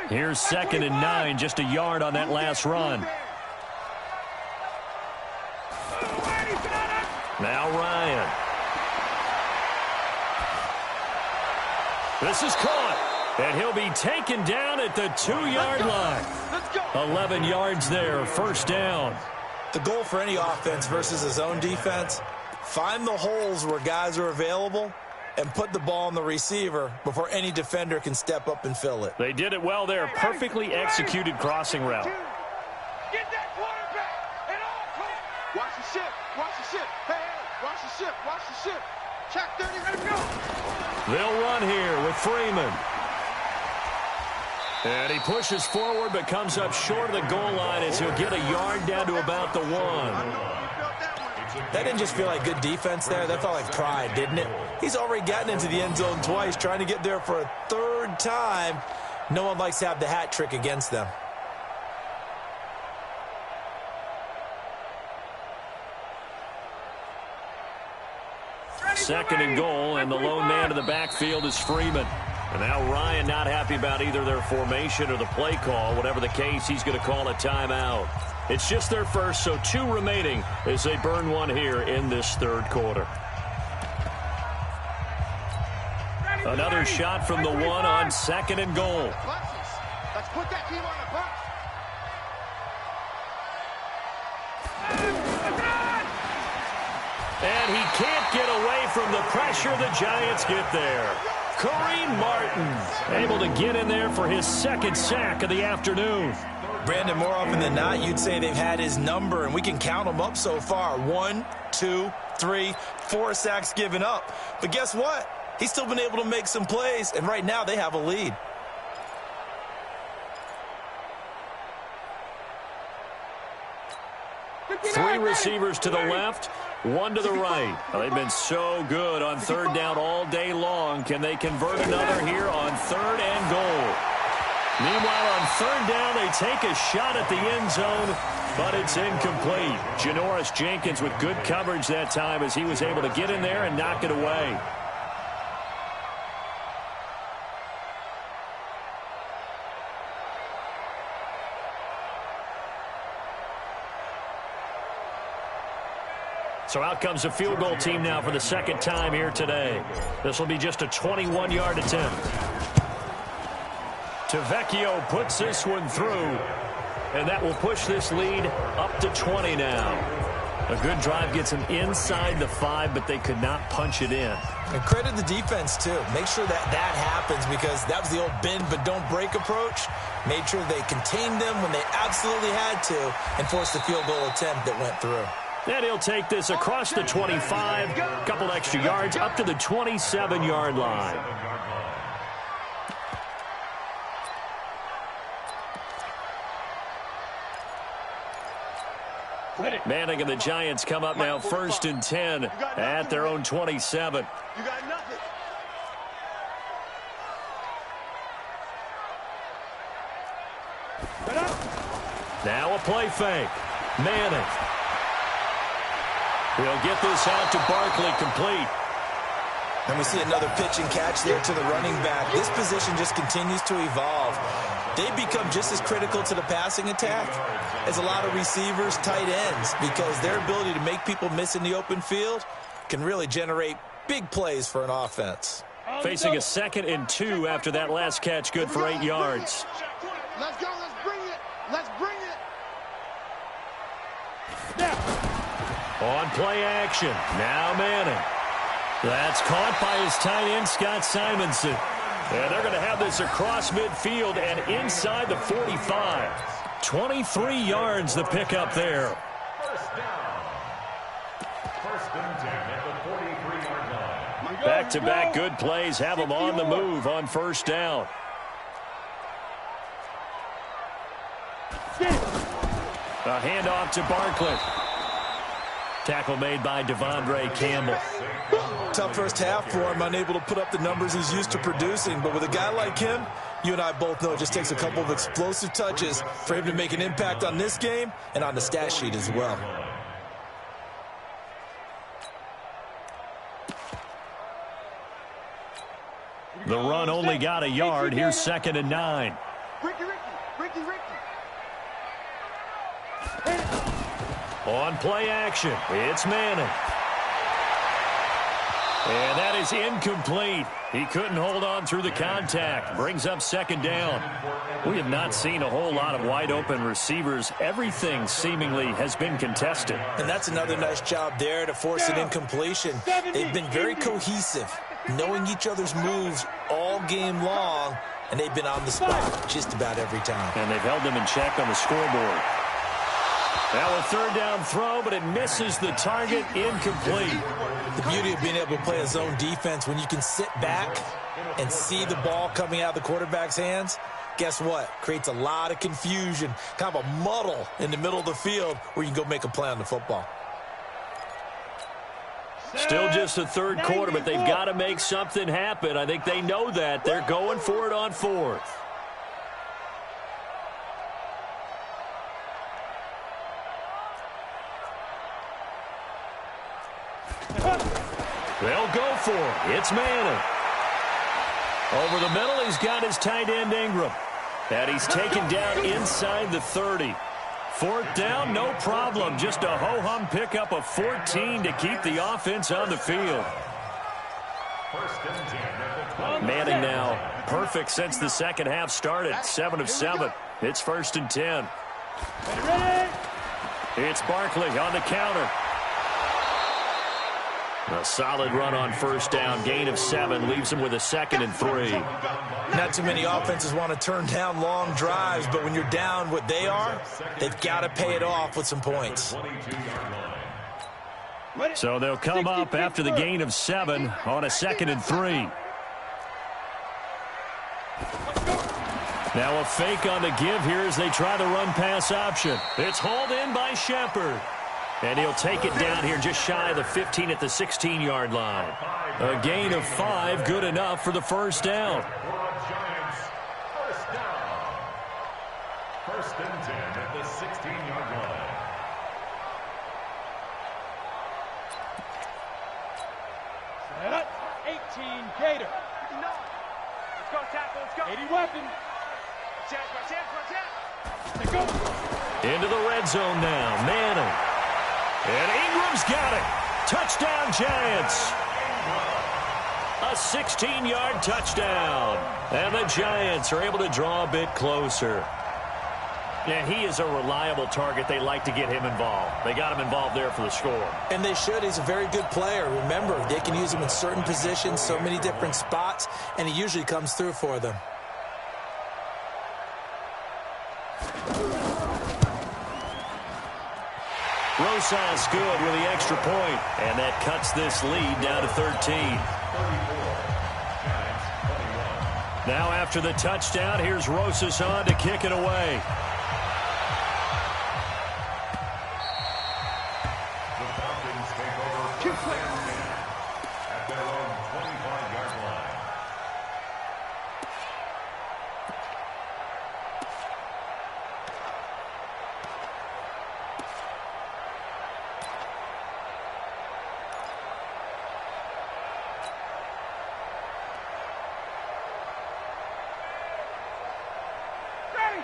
Here's 2nd and 9, just a yard on that last run. Now Ryan. This is caught, and he'll be taken down at the 2-yard line. 11 yards there, 1st down. The goal for any offense versus his own defense, find the holes where guys are available and put the ball on the receiver before any defender can step up and fill it. They did it well there. Perfectly executed crossing route. Get that quarterback and all. Watch the ship. Watch the ship. Hey, watch the the ship. Watch the ship. Track 30, ready to go. They'll run here with Freeman. And he pushes forward but comes up short of the goal line as he'll get a yard down to about the 1. That didn't just feel like good defense there. That felt like pride, didn't it? He's already gotten into the end zone twice, trying to get there for a third time. No one likes to have the hat trick against them. Second and goal, and the lone man in the backfield is Freeman. And now Ryan not happy about either their formation or the play call. Whatever the case, he's going to call a timeout. It's just their first, so 2 remaining as they burn one here in this third quarter. Another shot from the 1 on second and goal. Let's put that team on the bus. And he can't get away from the pressure. The Giants get there. Kareem Martin able to get in there for his second sack of the afternoon. Brandon, more often than not, you'd say they've had his number, and we can count them up so far. 1, 2, 3, 4 sacks given up. But guess what? He's still been able to make some plays, and right now they have a lead. Three receivers to the left, 1 to the right. Well, they've been so good on third down all day long. Can they convert another here on third and goal? Meanwhile, on third down, they take a shot at the end zone, but it's incomplete. Janoris Jenkins with good coverage that time as he was able to get in there and knock it away. So out comes a field goal team now for the second time here today. This will be just a 21-yard attempt. Tavecchio puts this one through, and that will push this lead up to 20 now. A good drive gets them inside the 5, but they could not punch it in. And credit the defense, too. Make sure that happens because that was the old bend but don't break approach. Made sure they contained them when they absolutely had to and forced the field goal attempt that went through. And he'll take this across the 25, a couple extra yards, up to the 27-yard line. Manning and the Giants come up now 1st and 10 at their own 27. You got nothing. Now a play fake. Manning. He'll get this out to Barkley, complete. And we see another pitch and catch there to the running back. This position just continues to evolve. They become just as critical to the passing attack as a lot of receivers, tight ends, because their ability to make people miss in the open field can really generate big plays for an offense. Facing a 2nd and 2 after that last catch, good for 8 yards. Let's go. Let's bring it. Let's bring it. On play action, now Manning. That's caught by his tight end, Scott Simonson. And they're going to have this across midfield and inside the 45. 23 yards the pickup there. First down. 1st and 10 at the 43-yard line. Back-to-back good plays have them on the move on 1st down. A handoff to Barkley. Tackle made by Devondre Campbell. Tough first half for him, unable to put up the numbers he's used to producing. But with a guy like him, you and I both know it just takes a couple of explosive touches for him to make an impact on this game and on the stat sheet as well. The run only got a yard. Here's 2nd and 9. Ricky. On play action, it's Manning. And that is incomplete. He couldn't hold on through the contact. Brings up 2nd down. We have not seen a whole lot of wide-open receivers. Everything seemingly has been contested. And that's another nice job there to force an incompletion. They've been very cohesive, knowing each other's moves all game long, and they've been on the spot just about every time. And they've held them in check on the scoreboard. Now a third down throw, but it misses the target, incomplete. The beauty of being able to play a zone defense, when you can sit back and see the ball coming out of the quarterback's hands, guess what? Creates a lot of confusion, kind of a muddle in the middle of the field where you can go make a play on the football. Still just a third quarter, but they've got to make something happen. I think they know that. They're going for it on fourth. They'll go for it. It's Madden. Over the middle, he's got his tight end Ingram. And he's taken down inside the 30. Fourth down, no problem. Just a ho-hum pickup of 14 to keep the offense on the field. Manning now perfect since the second half started. 7 of 7. It's 1st and 10. It's Barkley on the counter. A solid run on first down. Gain of 7 leaves him with a 2nd and 3. Not too many offenses want to turn down long drives, but when you're down what they are, they've got to pay it off with some points. So they'll come up after the gain of 7 on a 2nd and 3. Now a fake on the give here as they try the run-pass option. It's hauled in by Shepard. And he'll take it down here just shy of the 15 at the 16-yard line. A gain of 5, good enough for the first down. First and 10 at the 16-yard line. Set up. 18 Gator. Let's go, tackle. Let's go. 80 weapon. Let's go. Into the red zone now. Manning. And Ingram's got it. Touchdown, Giants. A 16-yard touchdown. And the Giants are able to draw a bit closer. Yeah, he is a reliable target. They like to get him involved. They got him involved there for the score. And they should. He's a very good player. Remember, they can use him in certain positions, so many different spots, and he usually comes through for them. Rosas good with the extra point, and that cuts this lead down to 13. Now after the touchdown, here's Rosas on to kick it away. The Falcons take over at their own 25-yard line.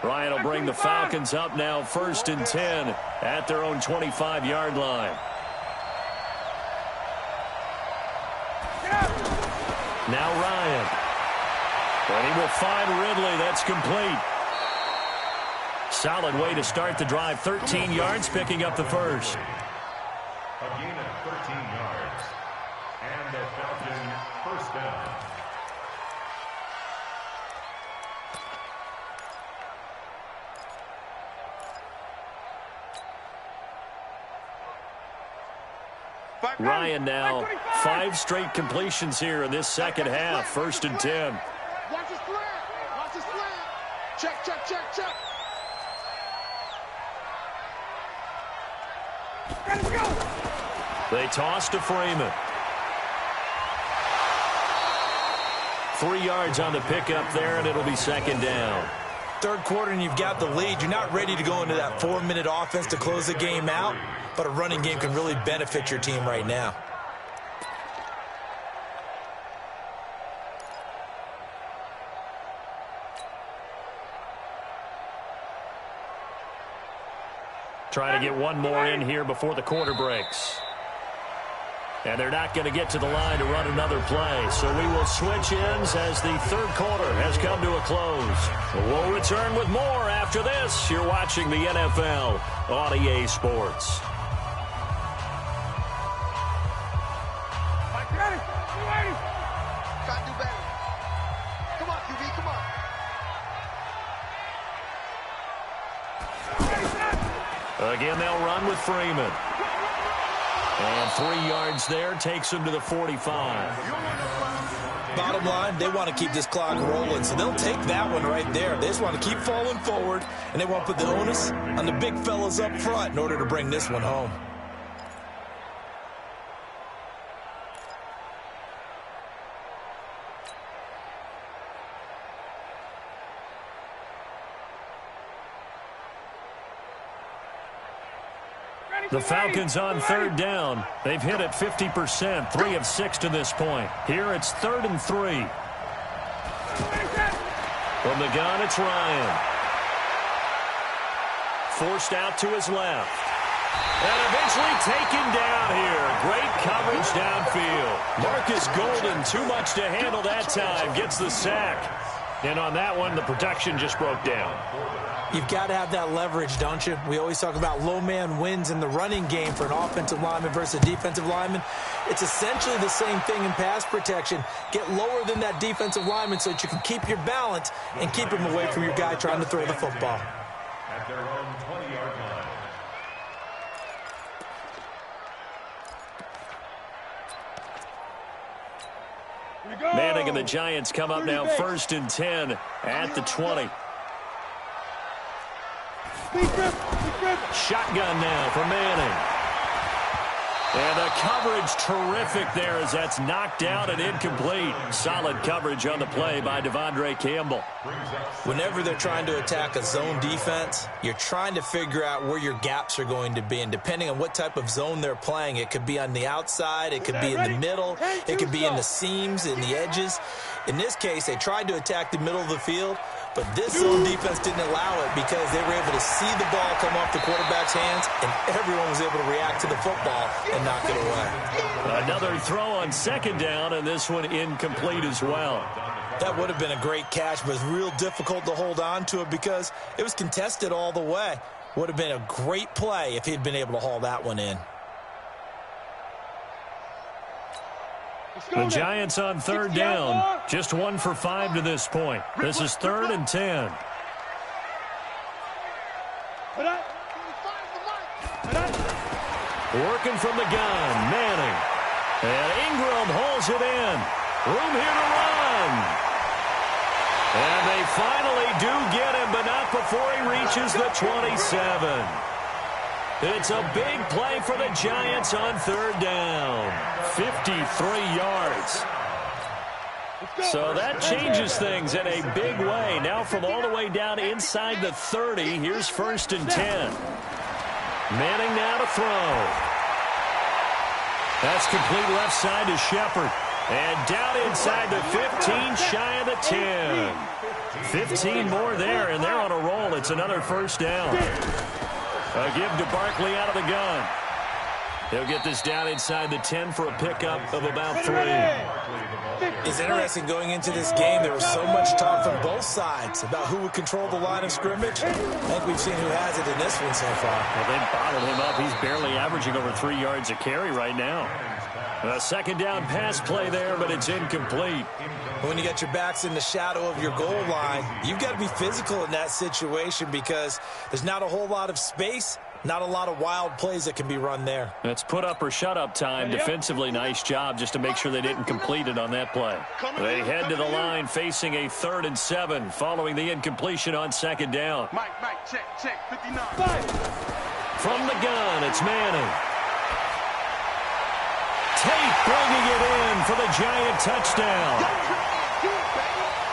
Ryan will bring the Falcons up now 1st and 10 at their own 25-yard line. Now Ryan. And he will find Ridley. That's complete. Solid way to start the drive. 13 yards, picking up the first. A gain of 13 yards. And the Falcon first down. Ryan now 5 straight completions here in this second half. 1st and 10. Watch his slant. Watch his slant. Check, check, check, check. Let's go. They toss to Freeman. 3 yards on the pickup there, and it'll be 2nd down. Third quarter and you've got the lead. You're not ready to go into that 4-minute offense to close the game out, but a running game can really benefit your team right now. Trying to get one more in here before the quarter breaks. And they're not going to get to the line to run another play. So we will switch ends as the third quarter has come to a close. We'll return with more after this. You're watching the NFL on EA Sports. Try to do better. Come on, QB, come on. Again, they'll run with Freeman. And 3 yards there takes him to the 45. Bottom line, they want to keep this clock rolling, so they'll take that one right there. They just want to keep falling forward, and they want to put the onus on the big fellas up front in order to bring this one home. The Falcons on third down. They've hit it 50%, 3 of 6 to this point. Here it's 3rd and 3. From the gun, it's Ryan. Forced out to his left. And eventually taken down here. Great coverage downfield. Marcus Golden, too much to handle that time, gets the sack. And on that one, the protection just broke down. You've got to have that leverage, don't you? We always talk about low man wins in the running game for an offensive lineman versus a defensive lineman. It's essentially the same thing in pass protection. Get lower than that defensive lineman so that you can keep your balance and keep him away from your guy trying to throw the football. At their own 20-yard line. Manning and the Giants come up now 1st and 10 at the 20. Shotgun now for Manning. And the coverage terrific there as that's knocked out and incomplete. Solid coverage on the play by Devondre Campbell. Whenever they're trying to attack a zone defense, you're trying to figure out where your gaps are going to be. And depending on what type of zone they're playing, it could be on the outside, it could be in the middle, it could be in the seams, in the edges. In this case, they tried to attack the middle of the field, but this zone defense didn't allow it because they were able to see the ball come off the quarterback's hands, and everyone was able to react to the football and knock it away. Another throw on 2nd down, and this one incomplete as well. That would have been a great catch, but it's real difficult to hold on to it because it was contested all the way. Would have been a great play if he'd been able to haul that one in. The Giants on 3rd down, just 1 for 5 to this point. This is 3rd and 10. Working from the gun, Manning. And Ingram holds it in. Room here to run. And they finally do get him, but not before he reaches the 27. It's a big play for the Giants on 3rd down. 53 yards. So that changes things in a big way. Now from all the way down inside the 30, here's 1st and 10. Manning now to throw. That's complete left side to Shepard. And down inside the 15, shy of the 10. 15 more there, and they're on a roll. It's another 1st down. A give to Barkley out of the gun. He'll get this down inside the 10 for a pickup of about 3. It's interesting going into this game. There was so much talk from both sides about who would control the line of scrimmage. I think we've seen who has it in this one so far. Well, they bottled him up. He's barely averaging over 3 yards a carry right now. A 2nd down pass play there, but it's incomplete. When you got your backs in the shadow of your goal line, you've got to be physical in that situation because there's not a whole lot of space, not a lot of wild plays that can be run there. That's put up or shut up time. Defensively, nice job just to make sure they didn't complete it on that play. They head to the line facing a 3rd and 7 following the incompletion on 2nd down. Mike, check, 59. From the gun, it's Manning. Tate bringing it in for the Giant touchdown.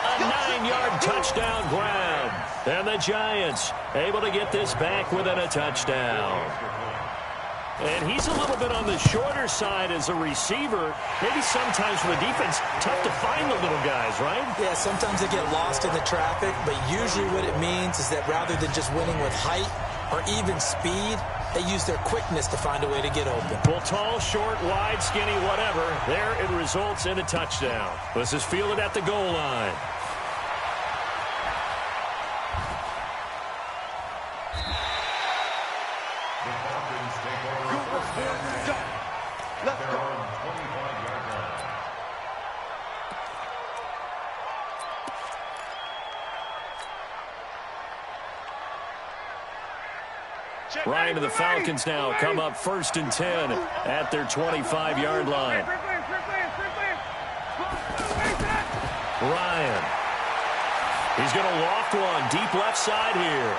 A 9-yard touchdown grab. And the Giants able to get this back within a touchdown. And he's a little bit on the shorter side as a receiver. Maybe sometimes for the defense, tough to find the little guys, right? Yeah, sometimes they get lost in the traffic, but usually what it means is that rather than just winning with height or even speed, they use their quickness to find a way to get open. Well, tall, short, wide, skinny, whatever. There it results in a touchdown. This is fielded at the goal line. The Falcons take over first down. Let's go. 25-yard line. Ryan and the Falcons now come up 1st and 10 at their 25-yard line. Ryan. He's going to loft one deep left side here.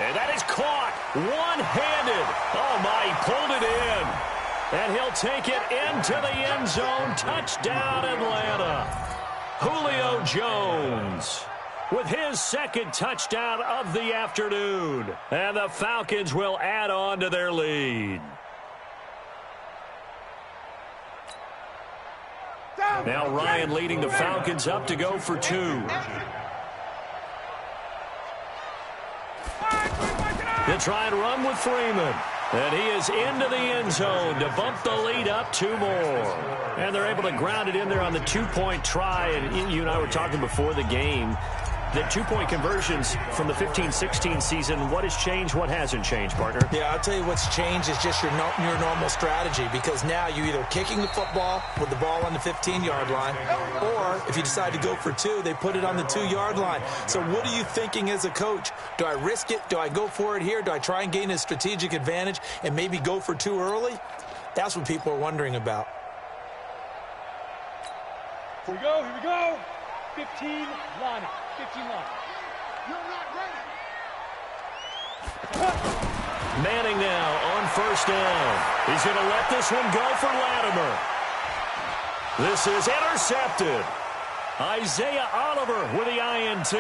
And that is caught one-handed. Oh, my, he pulled it in. And he'll take it into the end zone. Touchdown, Atlanta. Julio Jones with his 2nd touchdown of the afternoon. And the Falcons will add on to their lead. Now Ryan leading the Falcons up to go for 2. They'll try and run with Freeman. And he is into the end zone to bump the lead up 2 more. And they're able to ground it in there on the 2-point try. And you and I were talking before the game. The 2-point conversions from the 15-16 season, what has changed, what hasn't changed, partner? Yeah, I'll tell you what's changed is just your normal strategy, because now you're either kicking the football with the ball on the 15-yard line, or if you decide to go for 2, they put it on the 2-yard line. So what are you thinking as a coach? Do I risk it? Do I go for it here? Do I try and gain a strategic advantage and maybe go for 2 early? That's what people are wondering about. Here we go, here we go. 15 line. 15 line. You're not ready. Manning now on 1st down. He's going to let this one go for Latimer. This is intercepted. Isaiah Oliver with the INT.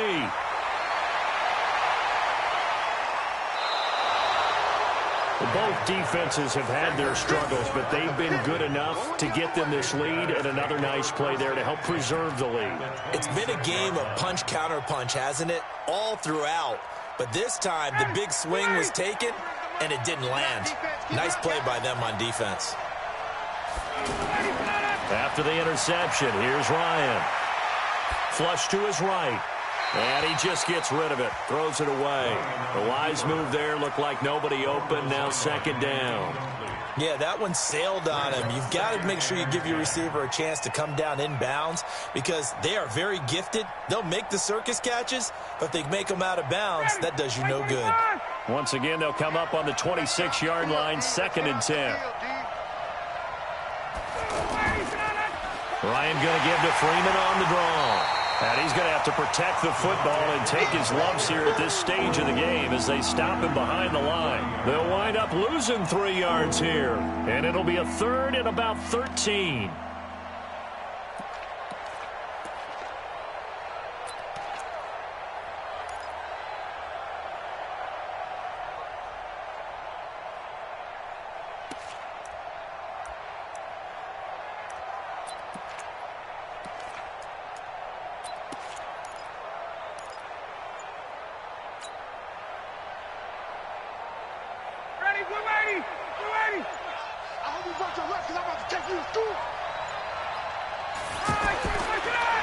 Both defenses have had their struggles, but they've been good enough to get them this lead, and another nice play there to help preserve the lead. It's been a game of punch-counter-punch, hasn't it? All throughout. But this time, the big swing was taken, and it didn't land. Nice play by them on defense. After the interception, here's Ryan. Flush to his right. And he just gets rid of it, throws it away. The wise move there, looked like nobody open, now 2nd down. Yeah, that one sailed on him. You've got to make sure you give your receiver a chance to come down inbounds, because they are very gifted. They'll make the circus catches, but if they make them out of bounds, that does you no good. Once again, they'll come up on the 26-yard line, 2nd and 10. Ryan going to give to Freeman on the draw. And he's going to have to protect the football and take his lumps here at this stage of the game as they stop him behind the line. They'll wind up losing 3 yards here. And it'll be a 3rd and about 13.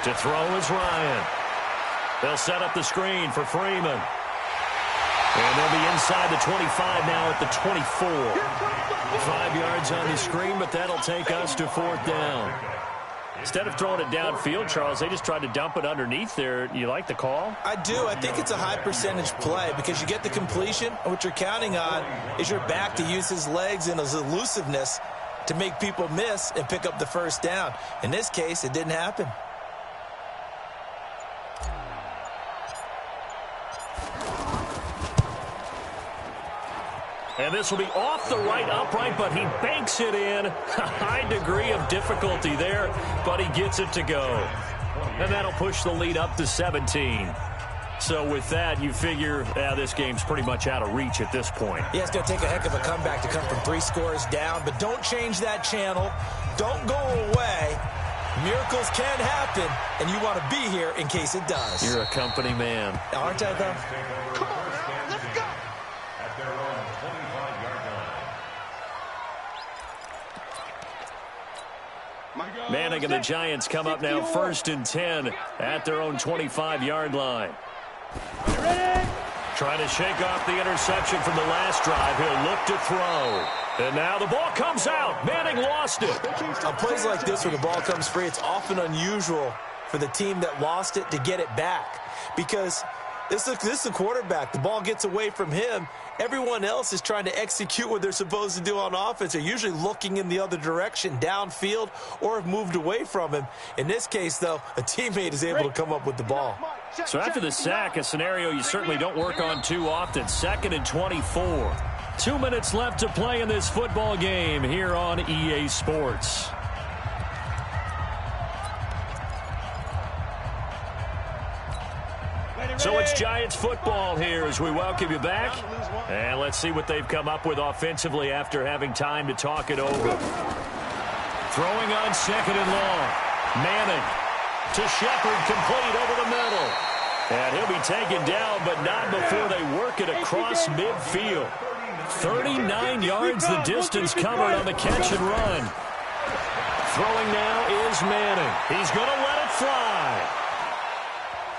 To throw is Ryan. They'll set up the screen for Freeman. And they'll be inside the 25 now at the 24. 5 yards on the screen, but that'll take us to 4th down. Instead of throwing it downfield, Charles, they just tried to dump it underneath there. You like the call? I do. I think it's a high percentage play because you get the completion, and what you're counting on is your back to use his legs and his elusiveness to make people miss and pick up the 1st down. In this case, it didn't happen. And this will be off the right upright, but he banks it in. A high degree of difficulty there, but he gets it to go. And that'll push the lead up to 17. So with that, you figure this game's pretty much out of reach at this point. Yeah, it's going to take a heck of a comeback to come from 3 scores down, but don't change that channel. Don't go away. Miracles can happen, and you want to be here in case it does. You're a company man. Aren't I, though? Come on now, let's go. At their own 25-yard line. Manning and the Giants come up now 1st and 10 at their own 25-yard line. Trying to shake off the interception from the last drive. He'll look to throw. And now the ball comes out. Manning lost it. On plays like this where the ball comes free, it's often unusual for the team that lost it to get it back. Because this is a quarterback. The ball gets away from him, Everyone else is trying to execute what they're supposed to do on offense. They're usually looking in the other direction, downfield, or have moved away from him. In this case, though, a teammate is able to come up with the ball. So after the sack, a scenario you certainly don't work on too often. 2nd and 24. 2 minutes left to play in this football game here on EA Sports. So it's Giants football here as we welcome you back. And let's see what they've come up with offensively after having time to talk it over. Throwing on 2nd and long. Manning to Shepard, complete over the middle. And he'll be taken down, but not before they work it across midfield. 39 yards the distance covered on the catch and run. Throwing now is Manning. He's going to let it fly.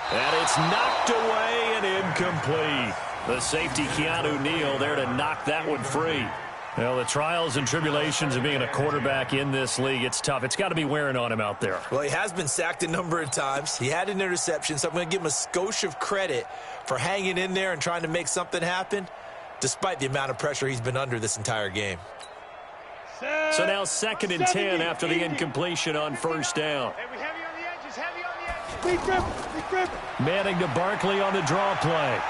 And it's knocked away and incomplete. The safety, Keanu Neal, there to knock that one free. Well, the trials and tribulations of being a quarterback in this league, it's tough. It's got to be wearing on him out there. Well, he has been sacked a number of times. He had an interception, so I'm going to give him a skosh of credit for hanging in there and trying to make something happen, despite the amount of pressure he's been under this entire game. So now 2nd and 10 after the incompletion on 1st down. Manning to Barkley on the draw play.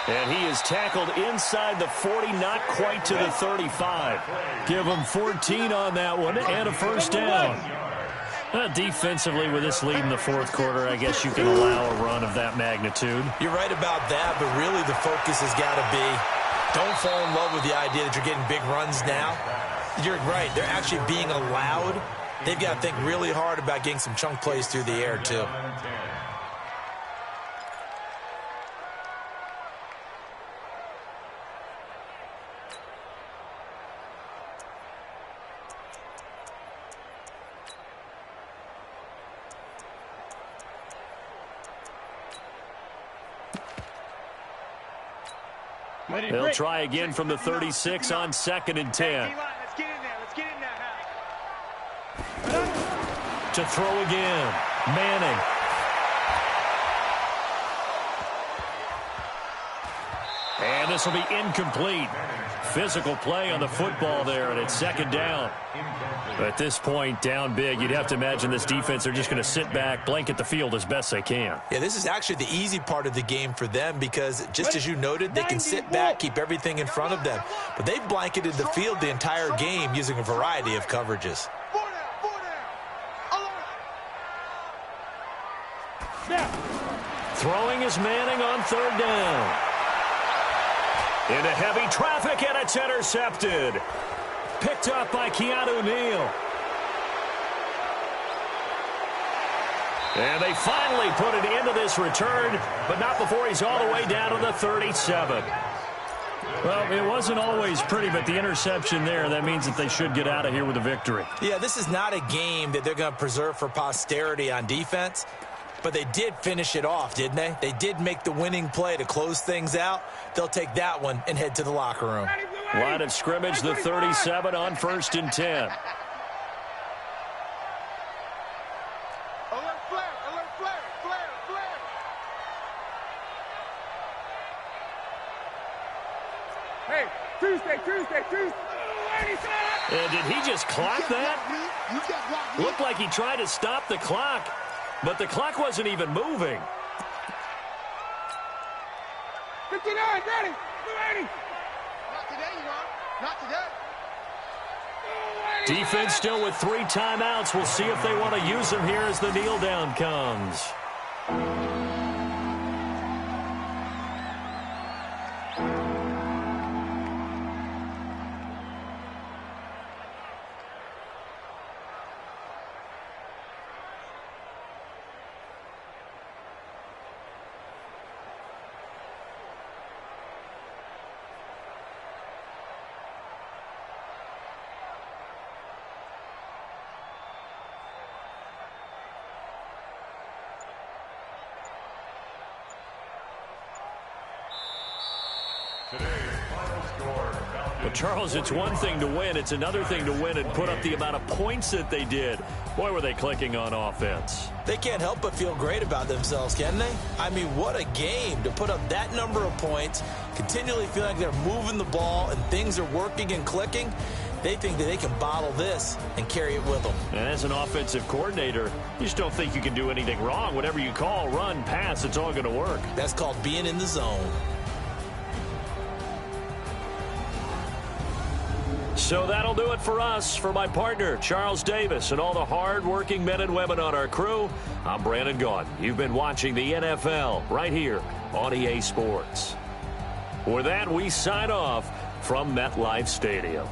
And he is tackled inside the 40, not quite to the 35. Give him 14 on that one and a 1st down. Defensively, with this lead in the 4th quarter, I guess you can allow a run of that magnitude. You're right about that, but really the focus has got to be don't fall in love with the idea that you're getting big runs now. You're right. They're actually being allowed. They've got to think really hard about getting some chunk plays through the air, too. They'll try again from the 36 on 2nd and 10. To throw again. Manning. And this will be incomplete. Physical play on the football there, and it's 2nd down. At this point, down big, you'd have to imagine this defense are just going to sit back, blanket the field as best they can. Yeah, this is actually the easy part of the game for them because, just as you noted, they can sit back, keep everything in front of them. But they've blanketed the field the entire game using a variety of coverages. Throwing is Manning on 3rd down. Into heavy traffic, and it's intercepted. Picked up by Keanu Neal. And they finally put an end to this return, but not before he's all the way down to the 37. Well, it wasn't always pretty, but the interception there, that means that they should get out of here with a victory. Yeah, this is not a game that they're going to preserve for posterity on defense. But they did finish it off, didn't they? They did make the winning play to close things out. They'll take that one and head to the locker room. Line of scrimmage, the 37 on 1st and 10. Alert flare, flare. Hey, Tuesday. And did he just clock that? Looked like he tried to stop the clock, but the clock wasn't even moving. 59, ready. Not today, you know. Not today. Defense still with 3 timeouts. We'll see if they want to use them here as the kneel down comes. Well, Charles, it's one thing to win. It's another thing to win and put up the amount of points that they did. Boy, were they clicking on offense. They can't help but feel great about themselves, can they? I mean, what a game to put up that number of points, continually feel like they're moving the ball and things are working and clicking. They think that they can bottle this and carry it with them. And as an offensive coordinator, you just don't think you can do anything wrong. Whatever you call, run, pass, it's all going to work. That's called being in the zone. So that'll do it for us. For my partner, Charles Davis, and all the hard-working men and women on our crew, I'm Brandon Gaudin. You've been watching the NFL right here on EA Sports. With that, we sign off from MetLife Stadium.